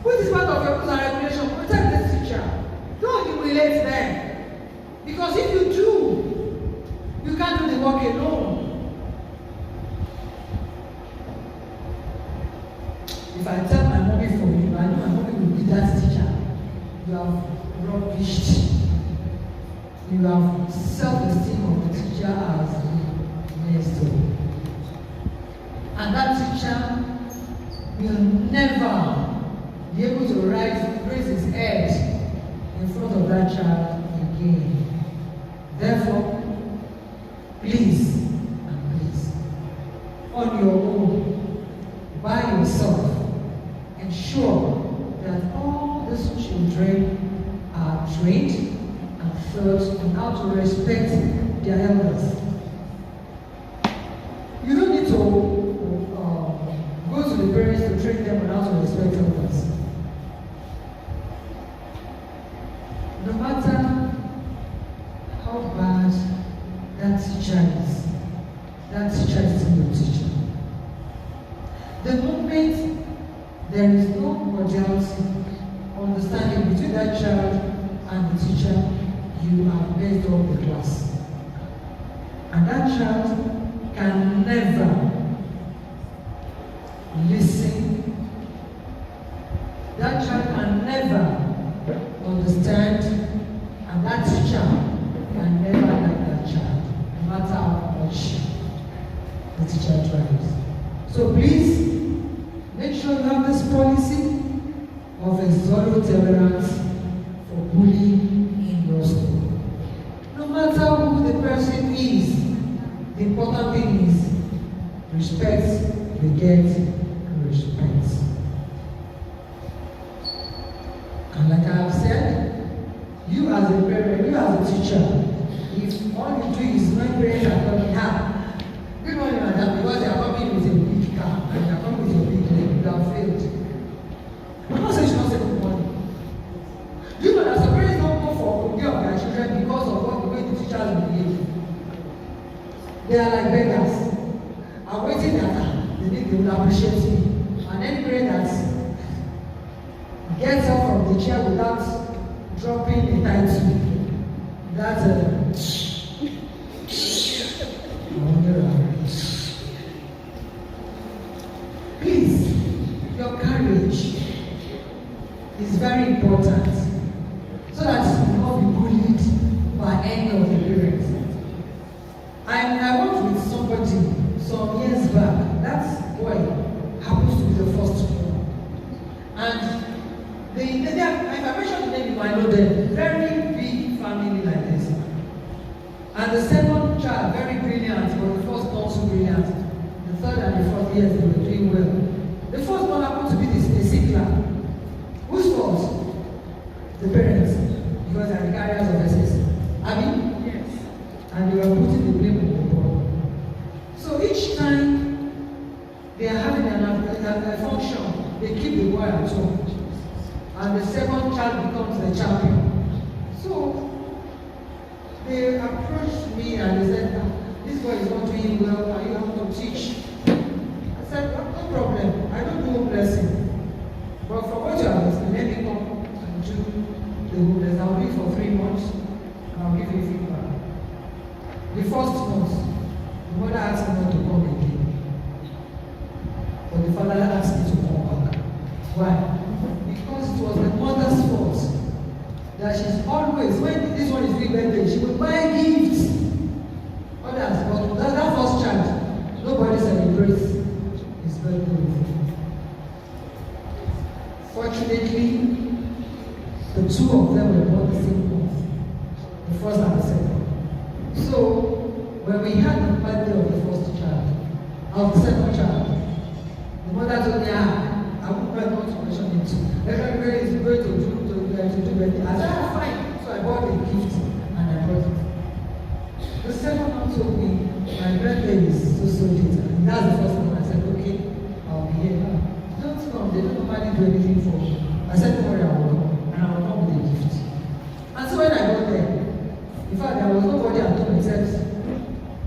Which is part of your rules and regulations. Protect the teacher. Don't humiliate them. Because if you do, you can't do the work alone. If I tell my mommy for you, I know my mommy will be that teacher. You have rubbished. You have self-esteem of the teacher as messed up. And that teacher will never be able to raise his head in front of that child again. Therefore, please and please, on your own, by yourself, ensure that all these children are trained and taught on how to respect their elders. You don't need to go to the parents to train them on how to respect elders. No matter how bad that teacher is still your teacher. The moment there is no cordiality, understanding between that child and the teacher, you have messed up the class. And that child can never listen. That child can never understand. And that teacher can never like that child, no matter how much the teacher tries. So please, make sure you have this policy of a zero tolerance for bullying in your school. No matter who the person is, the important thing is respect, beget respect. And like I have said, you as a parent, you as a teacher, if all you do is when parents are coming, good morning, madam, because they are coming with a big car and they are coming with a big leg, you have failed. I'm not saying you should not say good morning. Do you know that some parents don't go for good of their children because of what the way the teachers behave? They are like beggars. I'm waiting that they will appreciate me. And any parent that gets up from the chair without dropping the title, that's please, your courage is very important so that you will not be bullied by any of the parents. I worked with somebody some years back. That boy happens to be the first one. And if I mention the name, you might know them. Very big family like this. And the second child, very brilliant, but the first not so brilliant. The third and the fourth years, they were doing well. The first one happened to be the sickler. Whose fault? The parents. Because they are the carriers of SS. I mean? Yes. And they were putting the blame on the boy. So each time they are having a function, they keep the boy at home. And the second child becomes the champion. So they approached me and they said, this boy is not doing well, are you able to teach? I said, no problem, I don't do home lesson. But for what you have explained, let me come and do the home lesson. I'll do it for 3 months and I'll give you feedback. The first month, the mother asked me not to come again. But the father asked me to come back. Why? Because it was the mother's fault. That she's always, when this one is big birthday, she will buy gifts. Others, but that first child, nobody celebrates his birthday with him. Fortunately, the two of them were born the same month, the first and the second. So, when we had the birthday of the first child, of the second child, the mother told me, I won't not to mention it too. Everybody is going to do birthday. I said, fine. So I bought a gift and I brought it. The second one told me, my birthday is so date. And that's the first one. I said, okay, I'll be here now. Don't come, they don't normally do anything for me. I said, don't worry, I will come. And I will come with a gift. And so when I got there, in fact, there was nobody at home except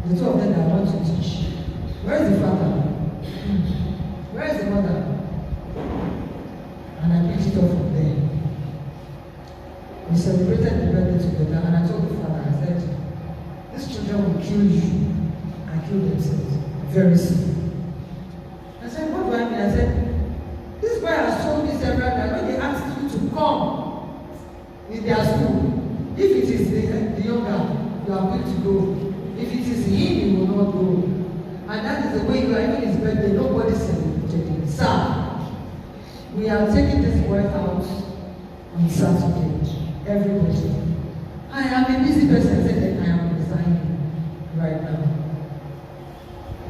the two of them that I want to teach. Where is the father? Where is the mother? And I picked it up from there. We celebrated the birthday together, and I told the father, I said, these children will kill you and kill themselves very soon. I said, what do I mean? I said, this boy has told me several times when they asked you to come in their school, if it is the younger, you are going to go. If it is him, you will not go. And that is the way you are. Even his birthday, nobody celebrated it. Sir, we are taking this boy out on Saturday. Everybody. I am a busy person. I said that I am resigning right now.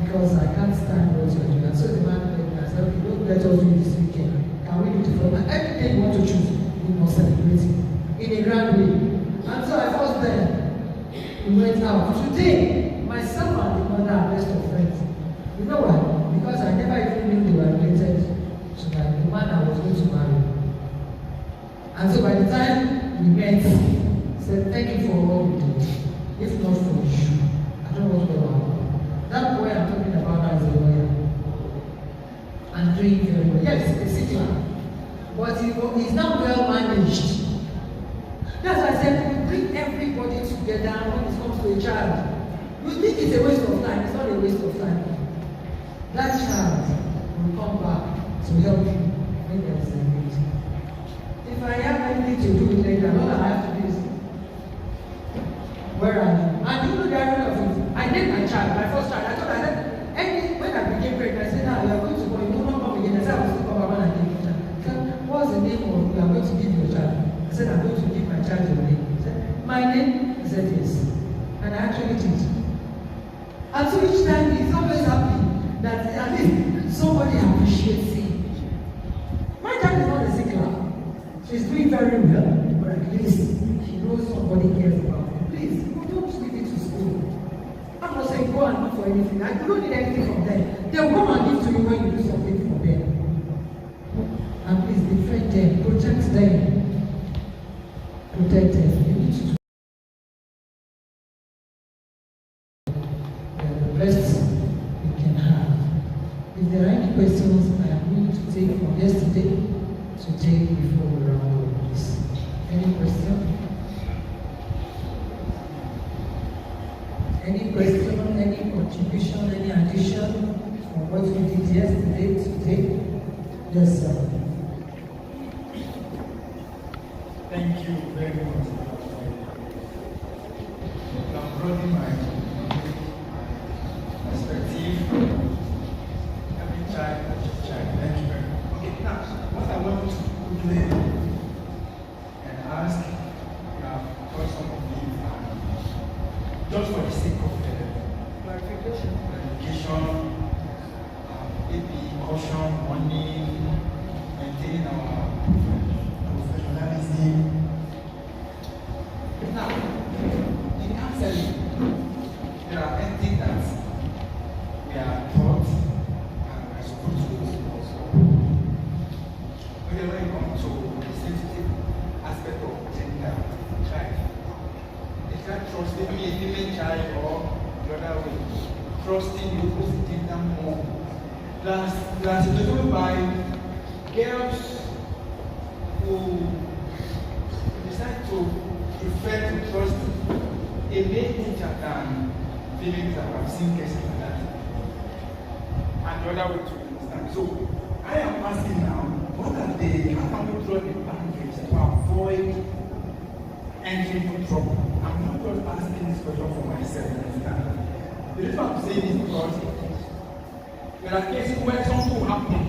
Because I can't stand what you're doing. And so the man told me, I said, okay, don't let us do this weekend. Can we do it for every day you want to choose? We must celebrate it in a grand way. And so I forced them. We went out. Today, myself and the mother are best of friends. You know why? Because I never even knew they were related to the man I was going to marry. And so by the time we met, he said, thank you for all you did. If not for you, I don't know what's going to happen. That boy I'm talking about now is a lawyer. And doing very well. Yes, a sickler. But he's not well managed. That's why I said we bring everybody together when it comes to a child. You think it's a waste of time. It's not a waste of time. That child will come back to help you when there is a need. If I have anything to do with it, all I have to do is where I am. And you know the irony of it. I named my child, my first child. I told her that when I became pregnant, I said, now you are going to go, you will not come again. I said, I will still come back when I give you a child. I said, what's the name of you are going to give your child? I said, I'm going to give my child your name. He said, my name? I said, yes. And I actually did. And so each time he's always happy that at least somebody appreciates him. My child is not a sickler. She's doing very well, but at least she knows somebody cares about her. Please, don't leave it to school. I'm not saying go and look for anything. You don't need anything from them. They'll come and give to you when you do something for them. And please defend them, protect them. Protect them. You need to do the best we can have. If there are any questions I am willing to take from yesterday to take before we round up this. Any question? Any question, any contribution, any addition from what we did yesterday to today? Yes, sir. Thank you very much. I'm broadening my perspective. Every child. Thank you very much. Okay, now, what I want to quickly and ask, you have got some of these, just for the sake of clarification, maybe caution, money, maintaining our professionalism. Now, in counseling, there are things that we are taught and we are supposed to also. When it comes to the sensitive aspect of gender, child, a child trusting, a female child or the other way, trusting you to give them more. Plus, situated by girls who decide to prefer to trust a male teacher than female that have seen cases like that. And the other way to understand. So, I am asking now, how can we draw the boundaries to avoid entering into trouble? I'm not just asking this question for myself, understand? The reason I'm saying this is because there are cases where something will happen.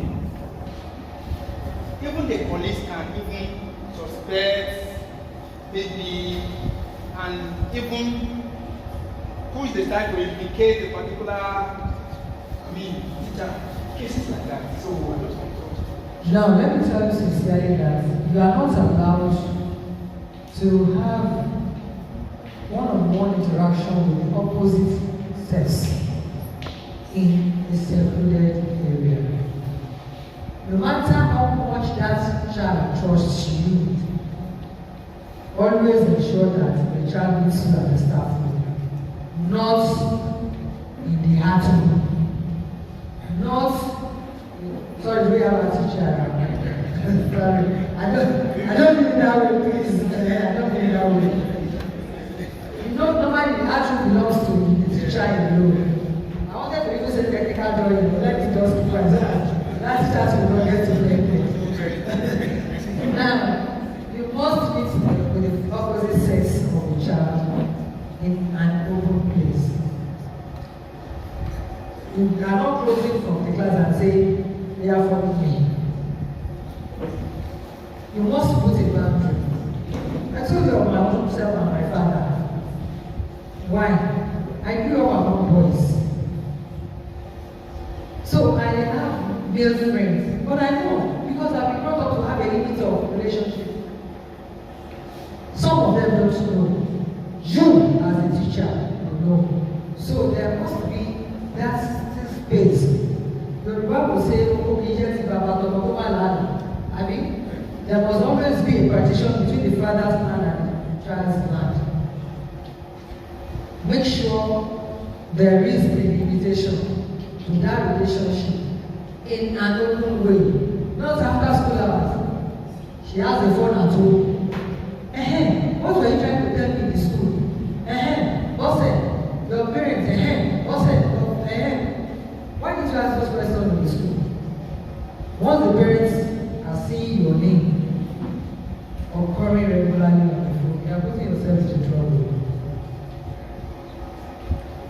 Even the police can even suspect, maybe, and even push the child to implicate a particular, teacher, cases like that. So I just want to. Now, let me tell you sincerely that you are not allowed to have one-on-one interaction with the opposite sex in a secluded area. No matter how much that child trusts you, always ensure that the child meets you at the staff room, not in the art room, not. Sorry, we have a teacher. Sorry, I don't mean that way, please. I don't mean that way. You know, normally the art room belongs to the teacher alone. I wanted to even say technical drawing, but let me just keep myself. That teacher will not get to play it. Now, you must meet with the opposite sex of the child in an open place. You cannot close it from the class and say, they are for me. You must put a boundary. I told you of my own self and my father. Why? I grew up among boys. So I have male friends. But I know, because I've been brought up to have a limit of relationship. Some of them don't know. You, as a teacher, you know. So there must be that space. Yoruba will say, I mean, there must always be a partition between the father's land and the child's land. Make sure there is a limitation to that relationship in an open way. Not after school hours. She has a phone at home. What were you trying to tell me in the school? What's it? Your parents, what's it? Why did you ask those questions in the school? Once the parents are seeing your name occurring regularly on the phone, you are putting yourself into trouble.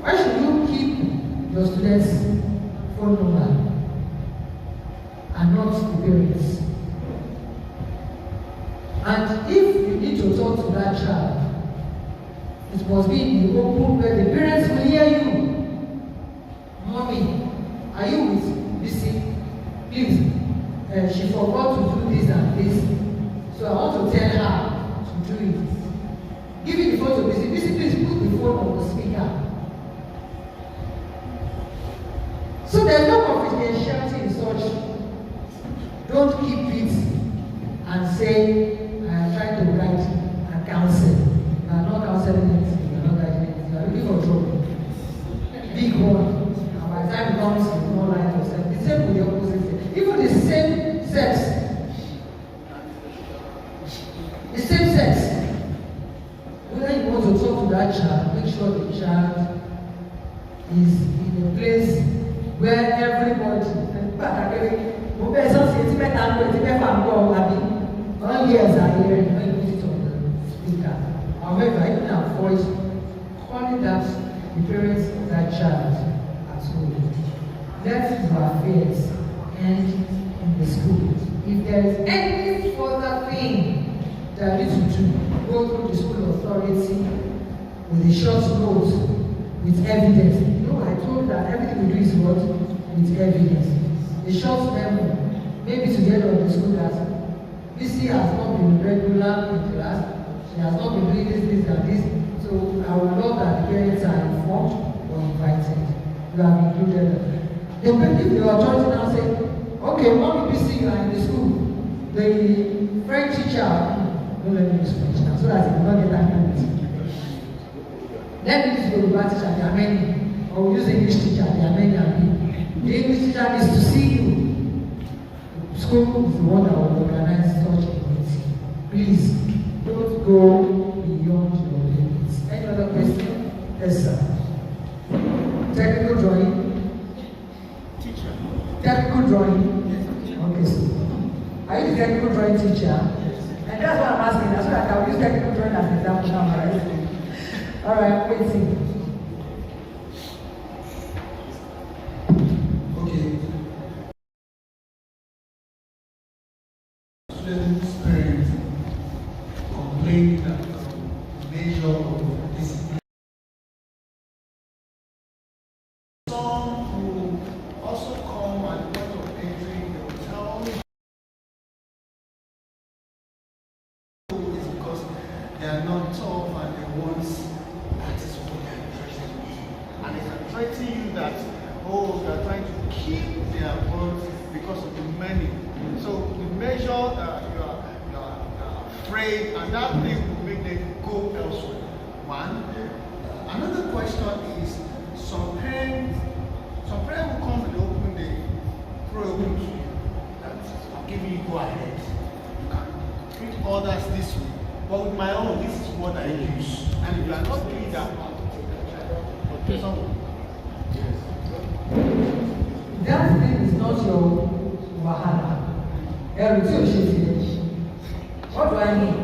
Why should you keep your students' phone number and not the parents? And if you need to talk to that child, it must be in the open where the parents will hear you. Mommy, are you with Bisi? Please, she forgot to do this and this. So I want to tell her to do it. Give it the phone to Bisi. Bisi, please put the phone on the speaker. So there's no confidentiality in such. Don't keep it and say, I am trying to guide and counsel. You are not counseling anything, you are not guiding anything. You are looking for trouble. Big one. And by the time it comes, you don't like yourself. The same with the opposite sex. Even the same sex. The same sex. Whether you want to talk to that child, make sure the child is in a place where everybody, all ears are hearing when you put it on the speaker. However, even our voice, calling that the parents of that child at home. Let your affairs end in the school. If there is any further thing that you need to do, go through the school authority with a short note, with evidence. You know, I told that everything we do is what? With evidence. A short memo, maybe together with the school that BC has not been regular in class, she has not been doing this, and this. So I would love that the parents are informed or invited. You have included them. If the authority now say, okay, mommy BC, you are in the school. The French teacher, don't let me use French now, so that you will not get angry with me. Let me use Yoruba teacher, there are many. Or we use English teacher, there are many and many. The English teacher needs to see you. School is the one that will organize such a meeting. Please, don't go beyond your limits. Any other question? Yes, sir. Technical drawing? Teacher. Technical drawing? Yes. Okay, sir. Are you the technical drawing teacher? Yes. And that's what I'm asking. That's why I can use technical drawing as an example now, right? All right, waiting. Okay. students' parents complain that the measure of discipline. Some who also come at the point of entry, they will tell me it's because they are not tough and they want that is what they are interested in. And they can threaten you that, oh, they are trying to keep their votes because of the money. So the measure you are afraid, and that thing will make them go elsewhere. One. Another question is, some parents will come and open the program to you that I'm giving you go ahead. You can treat others this way, but with my own, this is what I use. And if you are not doing that, I'll take that child. Okay. That thing is not your wahala. What do I mean?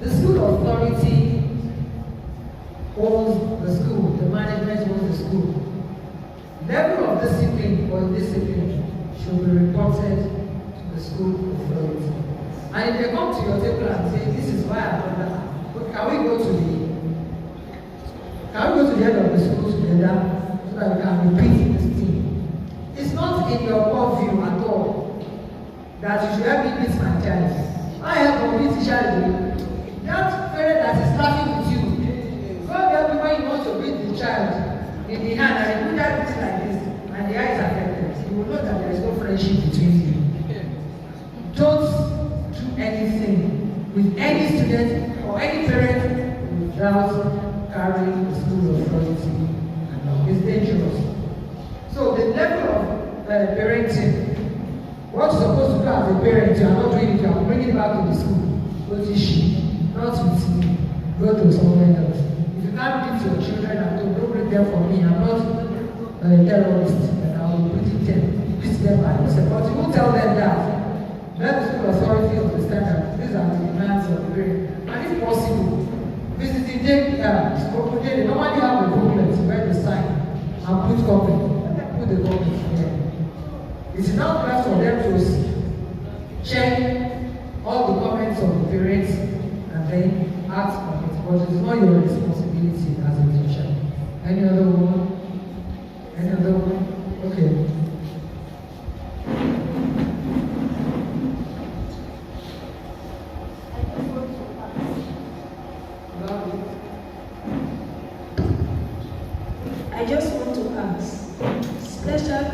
The school authority owns the school, the management owns the school. Level of discipline or indiscipline should be reported to the school authority. And if they come to your table and say, this is why I've done that, can we go to the head of the school together so that we can repeat this thing? It's not in your purview at all that you should help me beat my child. I have to beat the child. That parent that is laughing with you, God help you when you want to beat the child in the hand and you put that thing like this and the eye is affected. You will know that there is no friendship between you. Don't do anything with any student or any parent without carrying the school authority. It's dangerous. So the level of parenting, what you're supposed to do as a parent, you are not doing it, you are bringing it back to the school. Go to she, not with me. Go to someone else. If you can't beat your children at home, don't bring them for me. I'm not a terrorist, and I will beat them. Beat them by myself. But you won't tell them that. Let the school authority understand that these are the demands of the parent. And if possible, visiting them, they normally have a booklet where they sign and put comment. Put the comment there. It's now class for them to check all the comments of the parents and then act on it. But it's not your responsibility as a teacher. Any other one? Any other one? Okay. I just want to ask, special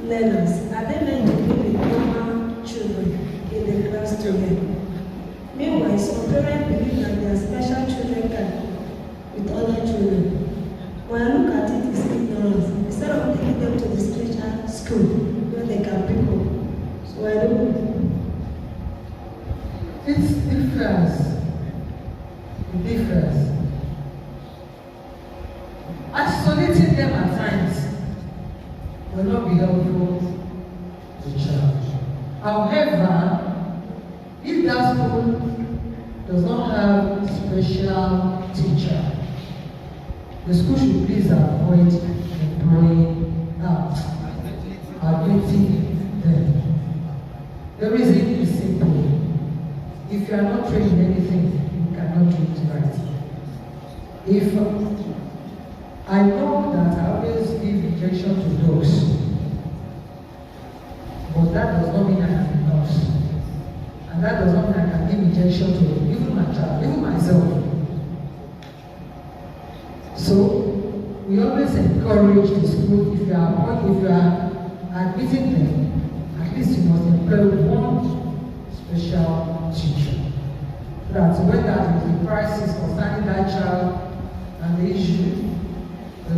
learners, are they meant to be with normal children in the class together? Meanwhile, some parents believe that their special children can with other children. When I look at it, it's ignorance. Instead of taking them to the special school where they can pick up. So I don't know. It's difference. It differs. Isolating them at times will not be helpful to the child. However, if that school does not have a special teacher, the school should please avoid employing admitting them. The reason is simple. If you are not trained in anything, you cannot do it right. If I know that I always give injection to dogs, but that does not mean I am a nurse. And that does not mean I can give injection to even my child, even myself. So we always encourage the school, if you are admitting them, at least you must employ one special teacher. So that when there is a crisis concerning that child and the issue, the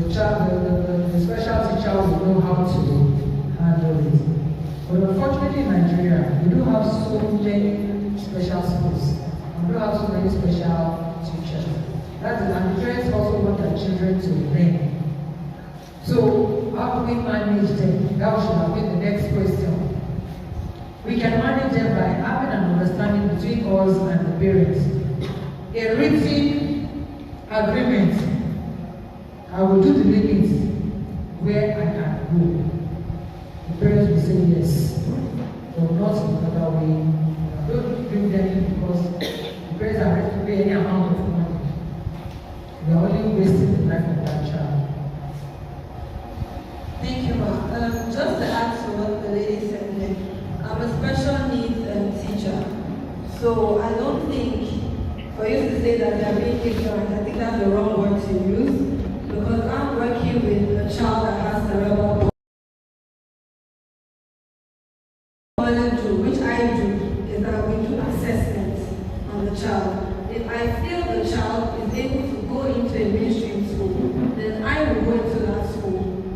special teacher will know how to handle it. But unfortunately in Nigeria, we do have so many special schools. We do have so many special teachers. That is, and the parents also want their children to learn. So how do we manage them? That should have been the next question. We can manage them by having an understanding between us and the parents. A written agreement. I will do the limits where I can go. The parents will say yes, but not in another way. pay any amount of money. You are only wasting the life of that child. Thank you, Ma. Just to add to what the lady said there, I'm a special needs teacher. So I don't think, for you to say that they are being ignorant, I think that's the wrong word to use. Because I'm working with a child that has cerebral palsy, which I do is that we do assessments on the child. If I feel the child is able to go into a mainstream school, then I will go into that school.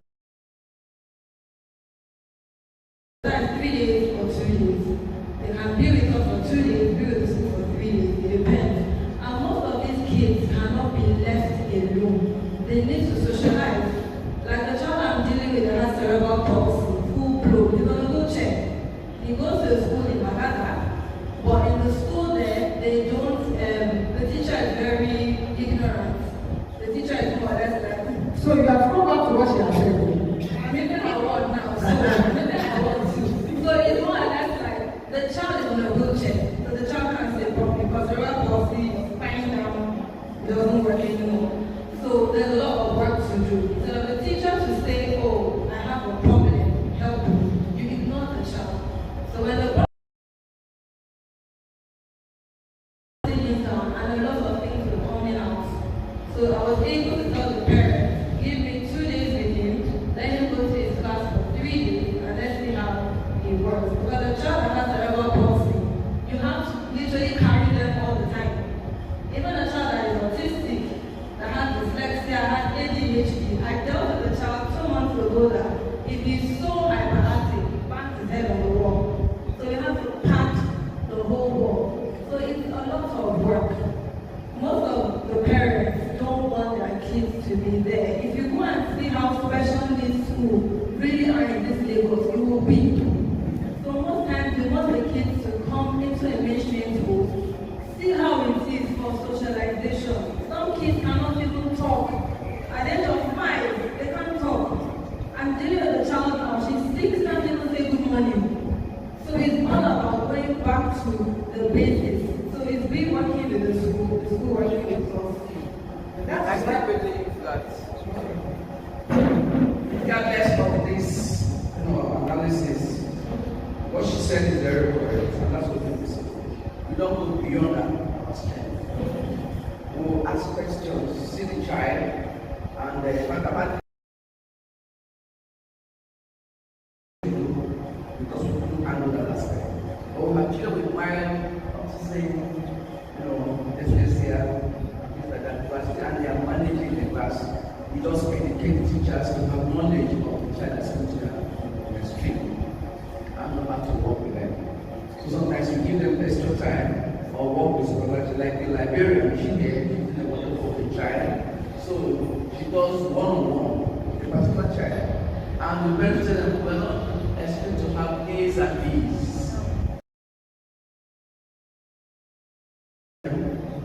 That's 3 days or 2 days. They can be with us for 2 days, be with us for 3 days. It depends. And most of these kids cannot be left alone. They need to socialize. Like the child I'm dealing with that has cerebral palsy, full blow, you're gonna go check. He goes to a school in Bagada, but in the school there, they don't, the teacher is very ignorant. The teacher is more or less like, So you have come back to what she has said. I'm making a word now, so I'm making a word too. So it's more or less like, the child is on a wheelchair, so the child can't stay properly because cerebral palsy, spine down, doesn't work anymore. So there's a lot of work to do. So the teacher to say, oh, I have a problem, help me, you ignore the child. So when the problem is down and a lot of things were coming out, so I was able to tell the parent, give me 2 days with him, let him go to his class for 3 days, and let's see how it works. Because the child that has cerebral palsy, you have to literally carry them all the time. Even a child that is autistic, that has dyslexia, has ADHD. I dealt with a child 2 months ago that if he's so hyperactive, he bangs his head on the wall. So you have to patch the whole wall. So it's a lot of work. Most of the parents don't want their kids to be there. If you go and see how special needs schools really are in this Lagos, you will weep. So most times we want the kids to come into a mainstream school, see how it is for socialization. Some kids cannot even talk. At the age of 5, they can't talk. I'm dealing with a child now, she's 6, can't even say good morning. So it's all about going back to the basics. So it's been working with the school working with us. I still believe that regardless of this analysis, what she said is very correct, and that's what it is. We don't go beyond our strength. We will ask questions, see the child, and find out because we don't handle that aspect. But we have children with mild autism, dyslexia, things like that, and they are managing the class. We just educate the teachers to have knowledge of the child that's going to the stream and know how to work with them. So sometimes we give them extra time or work with supervisor, like the librarian, she there, she's the wonderful for the child. So she does one-on-one with a particular child. And the parents tell them, we're not expected to have A's and B's.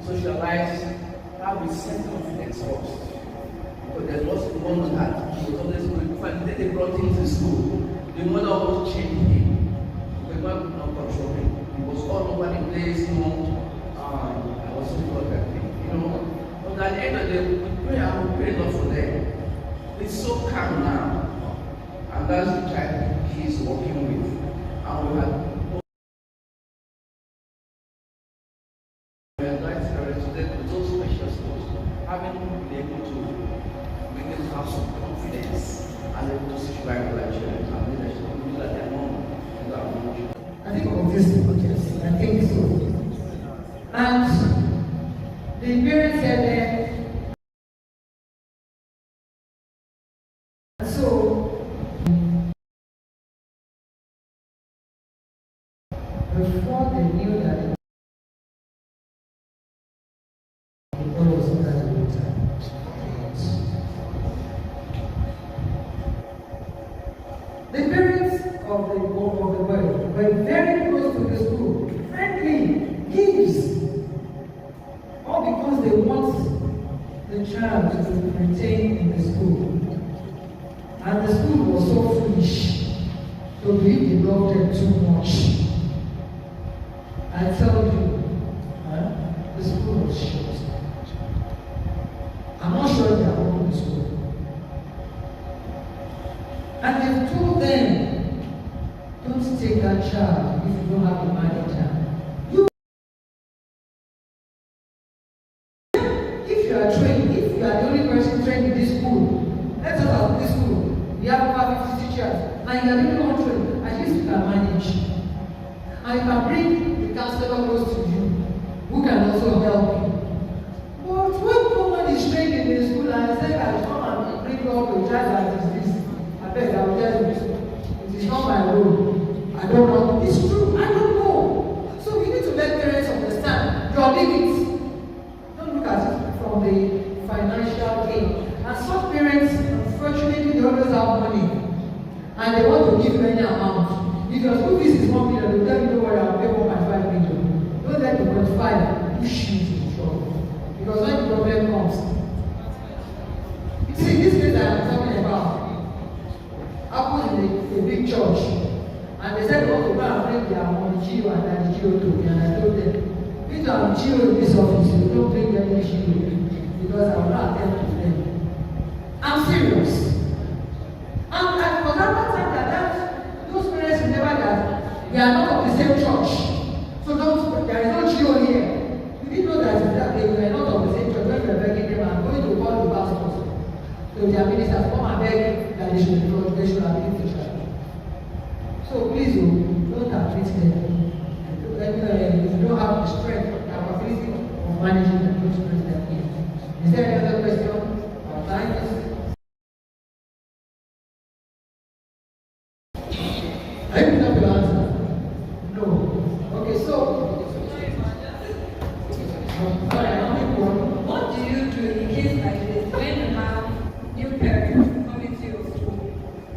Socialize, have a self-confidence first. Because there's lots going on that. He was always going. When they brought him to school, the mother almost changed him. The mother could not control him. He was all over the place, I was so proud of that thing, But at the end of the day, we pray and we pray a lot for them. It's so calm now. And that's the child he's working with. And we had with those special schools, having been able to make them have some confidence and able to socialize with their children and leadership, do that their mom. I think obviously, yes, I think so. And the parents said so before they knew that the parents of the boy were very close to the school, friendly, gives, all because they want the child to retain in the school. And the school was so foolish to believe they loved them too much. I tell you, the school was child if you don't have a manager. If you are trained, if you are the only person trained in this school, let's talk about this school, we have over 50 teachers, and you are the only one trained, at least you can manage. And you can bring the counselor close to you, who can also help you. But when someone is trained in the school and say, I will come and bring up a child that is this, I beg, I will tell you, it is not my role. I don't know. It's true, I don't know. So we need to let parents understand your limits. Don't look at it from the financial gain. And some parents, unfortunately, they always have money. And they want to give you any amount. If your school fees is 1 million, they'll tell you, don't worry, I'll pay 1.5 million. Don't let the 0.5 push you to trouble. Because when the problem comes, you see, this case that I'm talking about happened in a big church. And they said, oh, go and bring their money, GO and GO to me. And I told them, if you have GO in this office, you don't bring any GO because I will not attend to them. I'm serious. And I was at that time that those parents remember that we are not of the same church. So don't, there is no GO here. You didn't know that they were not of the same church. When we were begging them, I'm going to call the pastors. So their ministers come and beg that they should admit the church. So please, don't admit them. If you don't have the strength, the capability of managing them, don't stress them in. Is there any other question? Our time is. I will not be answer. No. Okay, so. What do you do in a case like this when you have new parents coming to your school?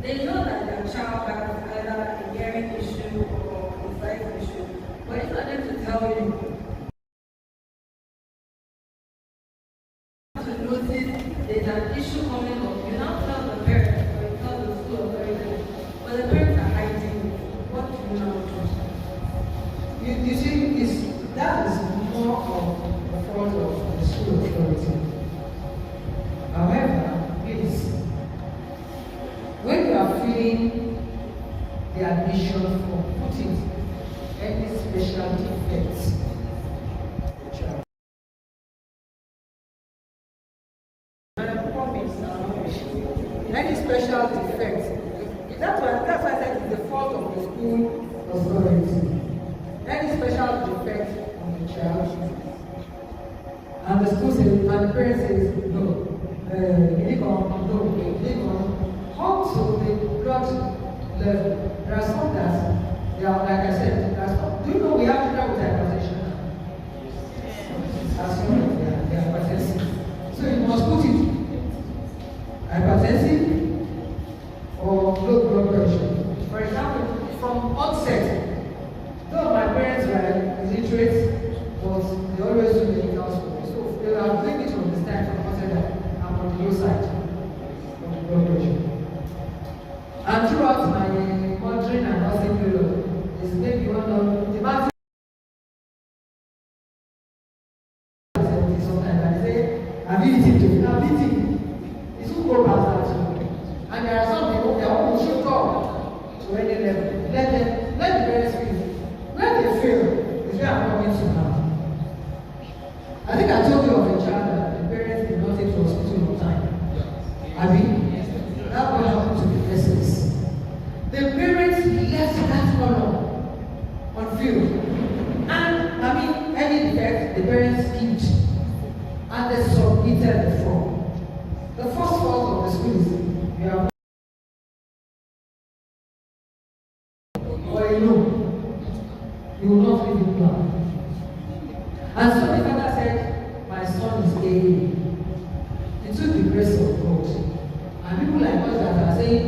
They know that their child has either a hearing issue or a sight issue, but it's not them to tell you. To notice there's an issue coming up, you now tell the parents or you tell the school authority, but the parents are hiding. What do you now do? You see, that is more of the fault of the school authority. However, please, when you are filling the admission form, put it any special defects. Any special defects. That's why I said it's the fault of the school authority. Any special defect on the child, and the school says, and the parent says, no, up to the blood level. There are some that they are, like I said, there are some. Do you know we have to deal with hypertension? As soon as they are hypertensive. So you must put it hypertensive or low blood pressure. For example, from onset, though my parents were illiterate, but they always do the in-house for me. So they are doing it to understand from onset that I'm on the low side of the blood pressure. And throughout my monitoring and nursing period, is maybe one of the master sometimes I say, ability it's who go past that. And there are some people that want to shoot up to any level. Let the parents feel. When they fail, is where I'm coming to now. I think I told you of a child that the parents did not take to hospital on time. I mean, that what happened to the essence. The parents left that column on field. And I mean, any defect, the parents skipped. And they submitted the form. The first fault of the school is we are you will not leave it plan. And so the father said, my son is gay. It took the grace of God. And people like us that are saying,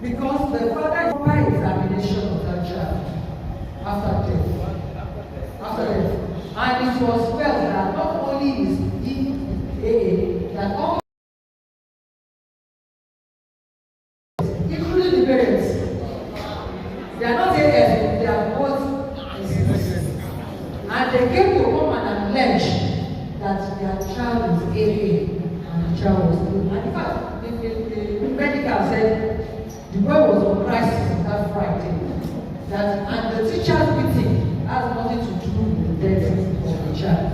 because the father is by examination of that child after death. And it was felt that not only is he that all including the parents, they are not AS, they are both AS. And they came to come and allege that their child is AA and the child was good. And in fact, the medical said that, and the teacher's meeting has nothing to do with the death of the child.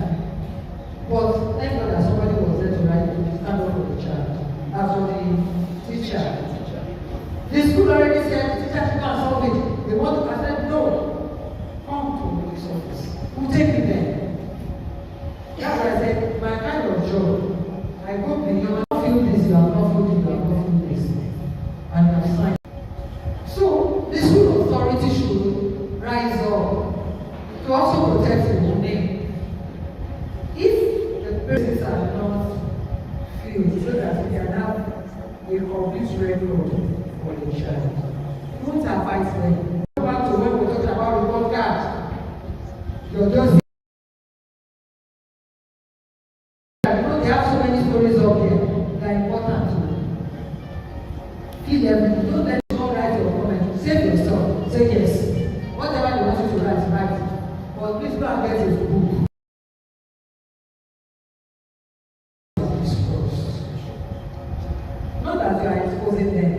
But thank God that somebody was there to stand up for the child. As for the teacher. The school already said the teacher should go and solve it. They want to, I said, no. Come to the police office. We'll take it there. That's why I said, my kind of job, I go beyond, I feel this, you have not feel this, you have not feel this. And you have signed. So, the school authority should rise up to also protect the name. If the persons are not filled, so that we can have a complete record for the child. You won't advise them. Go back to when we talked about report card. You're just they have so many stories up there that are important to feel everything. Don't let them write your comment. Save yourself. Say yes. Whatever you want you to write, write. But please go and get a book. Not that you are exposing them,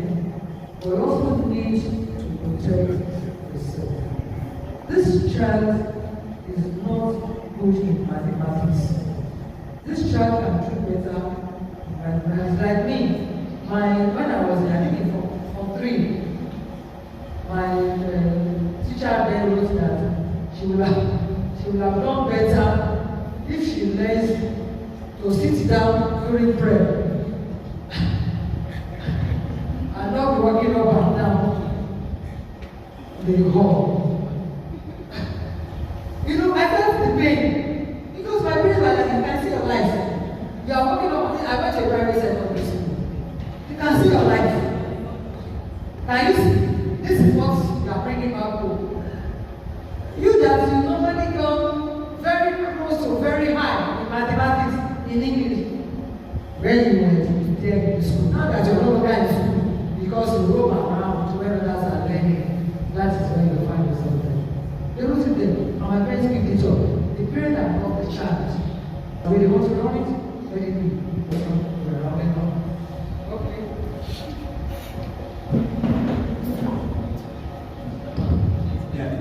but you also need to protect yourself. This child is not good in mathematics. This child can do better in mathematics. Like me, when I was in, I think in Form 3, my teacher then wrote that she would have done better if she learns to sit down during prayer and not be walking up and down the hall. You know, I felt the pain because my parents were like, you can see your life. You are walking up. I went to a private secondary school. You can see your life. Can you see? This is what you are bringing back home. You that you normally come very close to very high in mathematics, in English, when you were there in school. Now that you're no longer in school, because you roam around where others are learning, that is where you find yourself there. They wrote it there, and my parents picked it up. The parent that brought the child. When they want to run it, let it be. Okay. Yeah.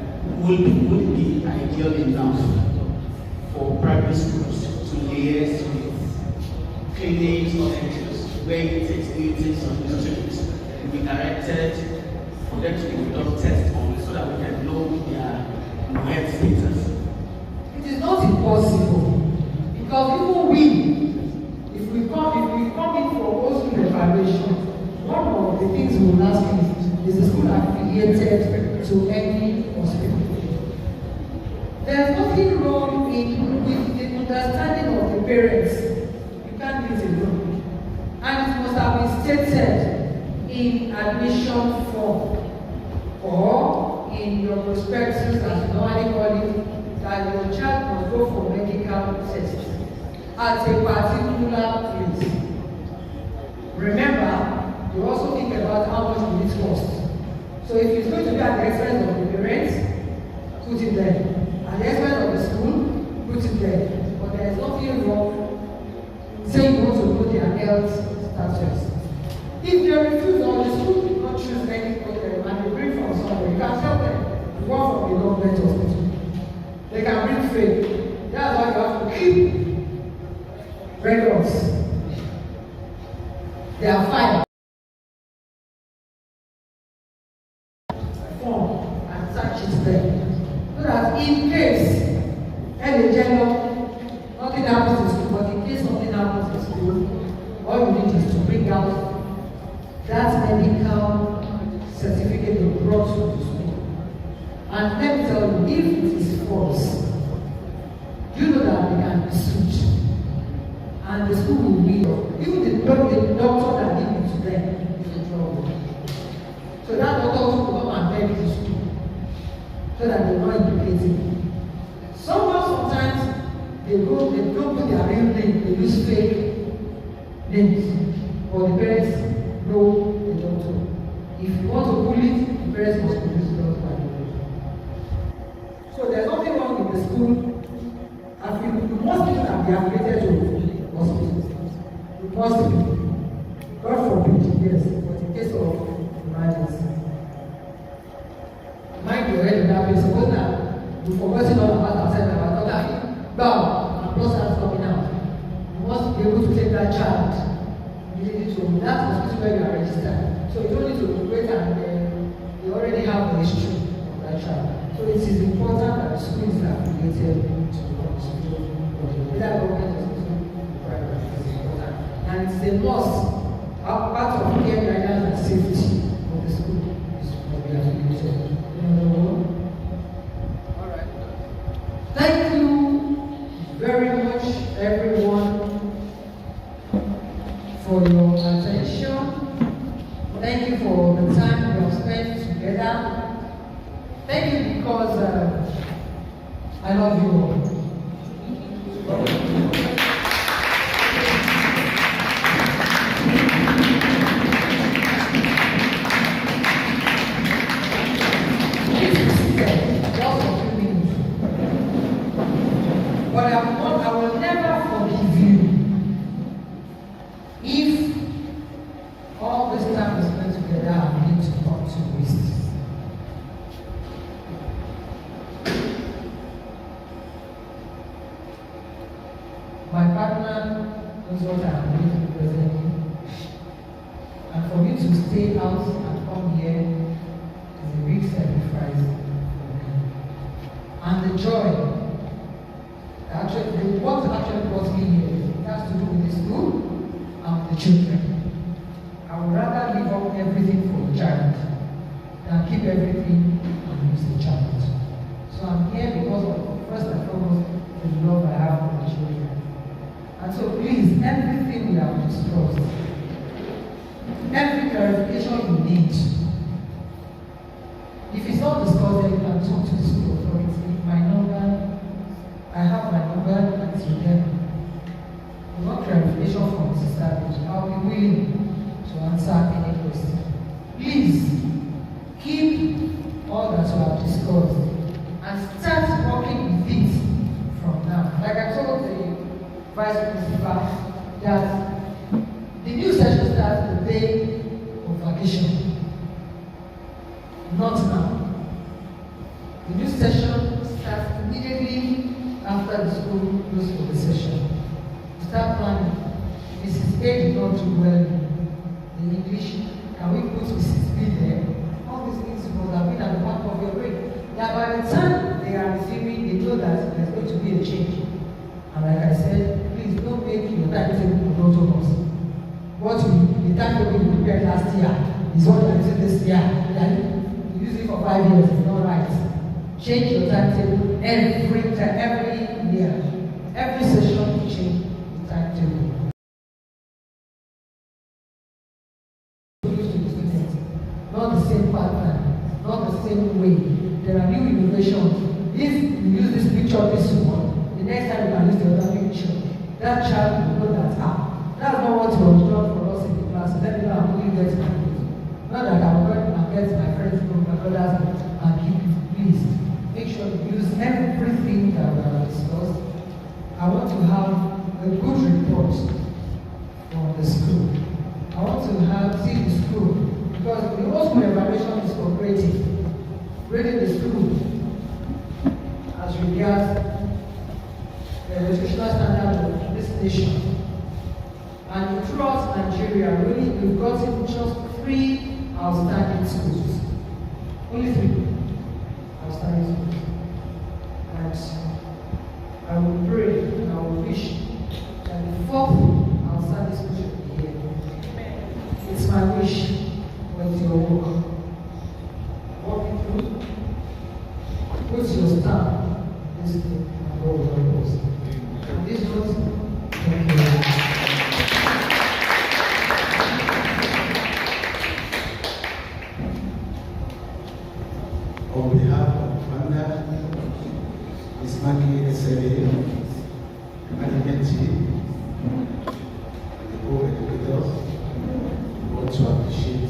Would it be ideal enough for private schools to liaise with clinics or NGOs where it takes meetings on the students and be directed for them to be conduct tests on so that we can know their health status? It is not impossible because even we, if we come in for post-school evaluation, one of the things we will ask is the school affiliated to any hospital? There is nothing wrong with the understanding of the parents. You can't do it alone. And it must have been stated in admission form or in your prospectus, as you normally call it, that your child must go for medical tests at a particular place. Remember, you also think about how much will it cost. So if it's going to be at the expense of the parents, put it there. At the expense of the school, put it there. But there is nothing wrong saying you want to know their health status. If they refuse or the school did not choose any program and they bring from somewhere, you can tell them, you want from the government hospital. They can bring fake. That's why you have to keep records. They are fine. Form and search it there. So that in case any general, nothing happens in school, but in case something happens in school, all you need is to bring out that medical certificate you brought to the school. And let me tell you, if it is false, you know that they can be sued. And the school will be, even the doctor that gave it to them is in trouble. So that doctor will come and beg the school so that they are not implicated. Sometimes they don't put their real name, they use fake names. Or the parents know the doctor. If you want to pull it, the parents must produce the doctor by the way. So there's nothing wrong with the school. I feel most people can be affiliated to hospitals. It must be. God forbid, yes, but in case of emergency. Mind you, your head in that place. Suppose now you forgot all about ourselves, about daughter. Bow, and blood starts coming out. You must be able to take that child immediately to that hospital where you are registered. So you don't need to wait and you already have the history of that child. So it is important that the school is affiliated to the hospital, whether government hospital or private. It is important. And it is a must. Part of care guidance and safety of the school is must be affiliated. All right. Thank you very much, everyone, for your attention. Thank you for the time we have spent together. Thank you because I love you all. But I will never forgive you if all this time we spent together I need to come to waste. My partner knows what I am going to present you. And for me to stay out and come here is a big sacrifice for me. And the joy, what actually brought me here, it has to do with the school and the children. I would rather give up everything for the child than keep everything and lose the child. So I'm here because of, first and foremost, the love I have for the children. And so please, everything we have discussed, every clarification you need, if it's not discussed, then you can talk to the school authority. My number, I have my number until then. You want clarification from Sister Page, I'll be willing to answer any question. Please, keep all that you have discussed and start working with it from now. Like I told the Vice Principal, that the new session starts the day of vacation, not now. The new session starts immediately after the school goes for the session. We start planning. Mrs. A did not do well in English. Can we put Mrs. B there? All these things must have been at the back of your brain. That by the time they are receiving, they know that there's going to be a change. And like I said, please don't make your timetable monotonous. The timetable you prepared last year is what you're using this year. You use it for 5 years, it's not right. Change your timetable every year. Every session you change the timetable. Not the same pattern, not the same way. There are new innovations. If you use this picture this one, the next time you can use the other picture. That child will know that that's not what was done for us in the class. Let me know I'm only getting my grades. Not that I'm going to get my friends from my brothers and keep it. Please make sure you use everything that we have discussed. I want to have a good report from the school. I want to see the school, because the whole school evaluation is for grading the school as regards the educational standard of this nation. And throughout Nigeria, really, we've gotten just 3 outstanding schools. Only 3 outstanding schools. And I will pray and I will wish that the 4th outstanding school should be here. It's my wish, but it's your work. Walk it through. Put your stamp this thing and go with your post. And this was, thank you. On behalf of Founder, Ms. Maggie SLA, management team, and the co-educators, we want to appreciate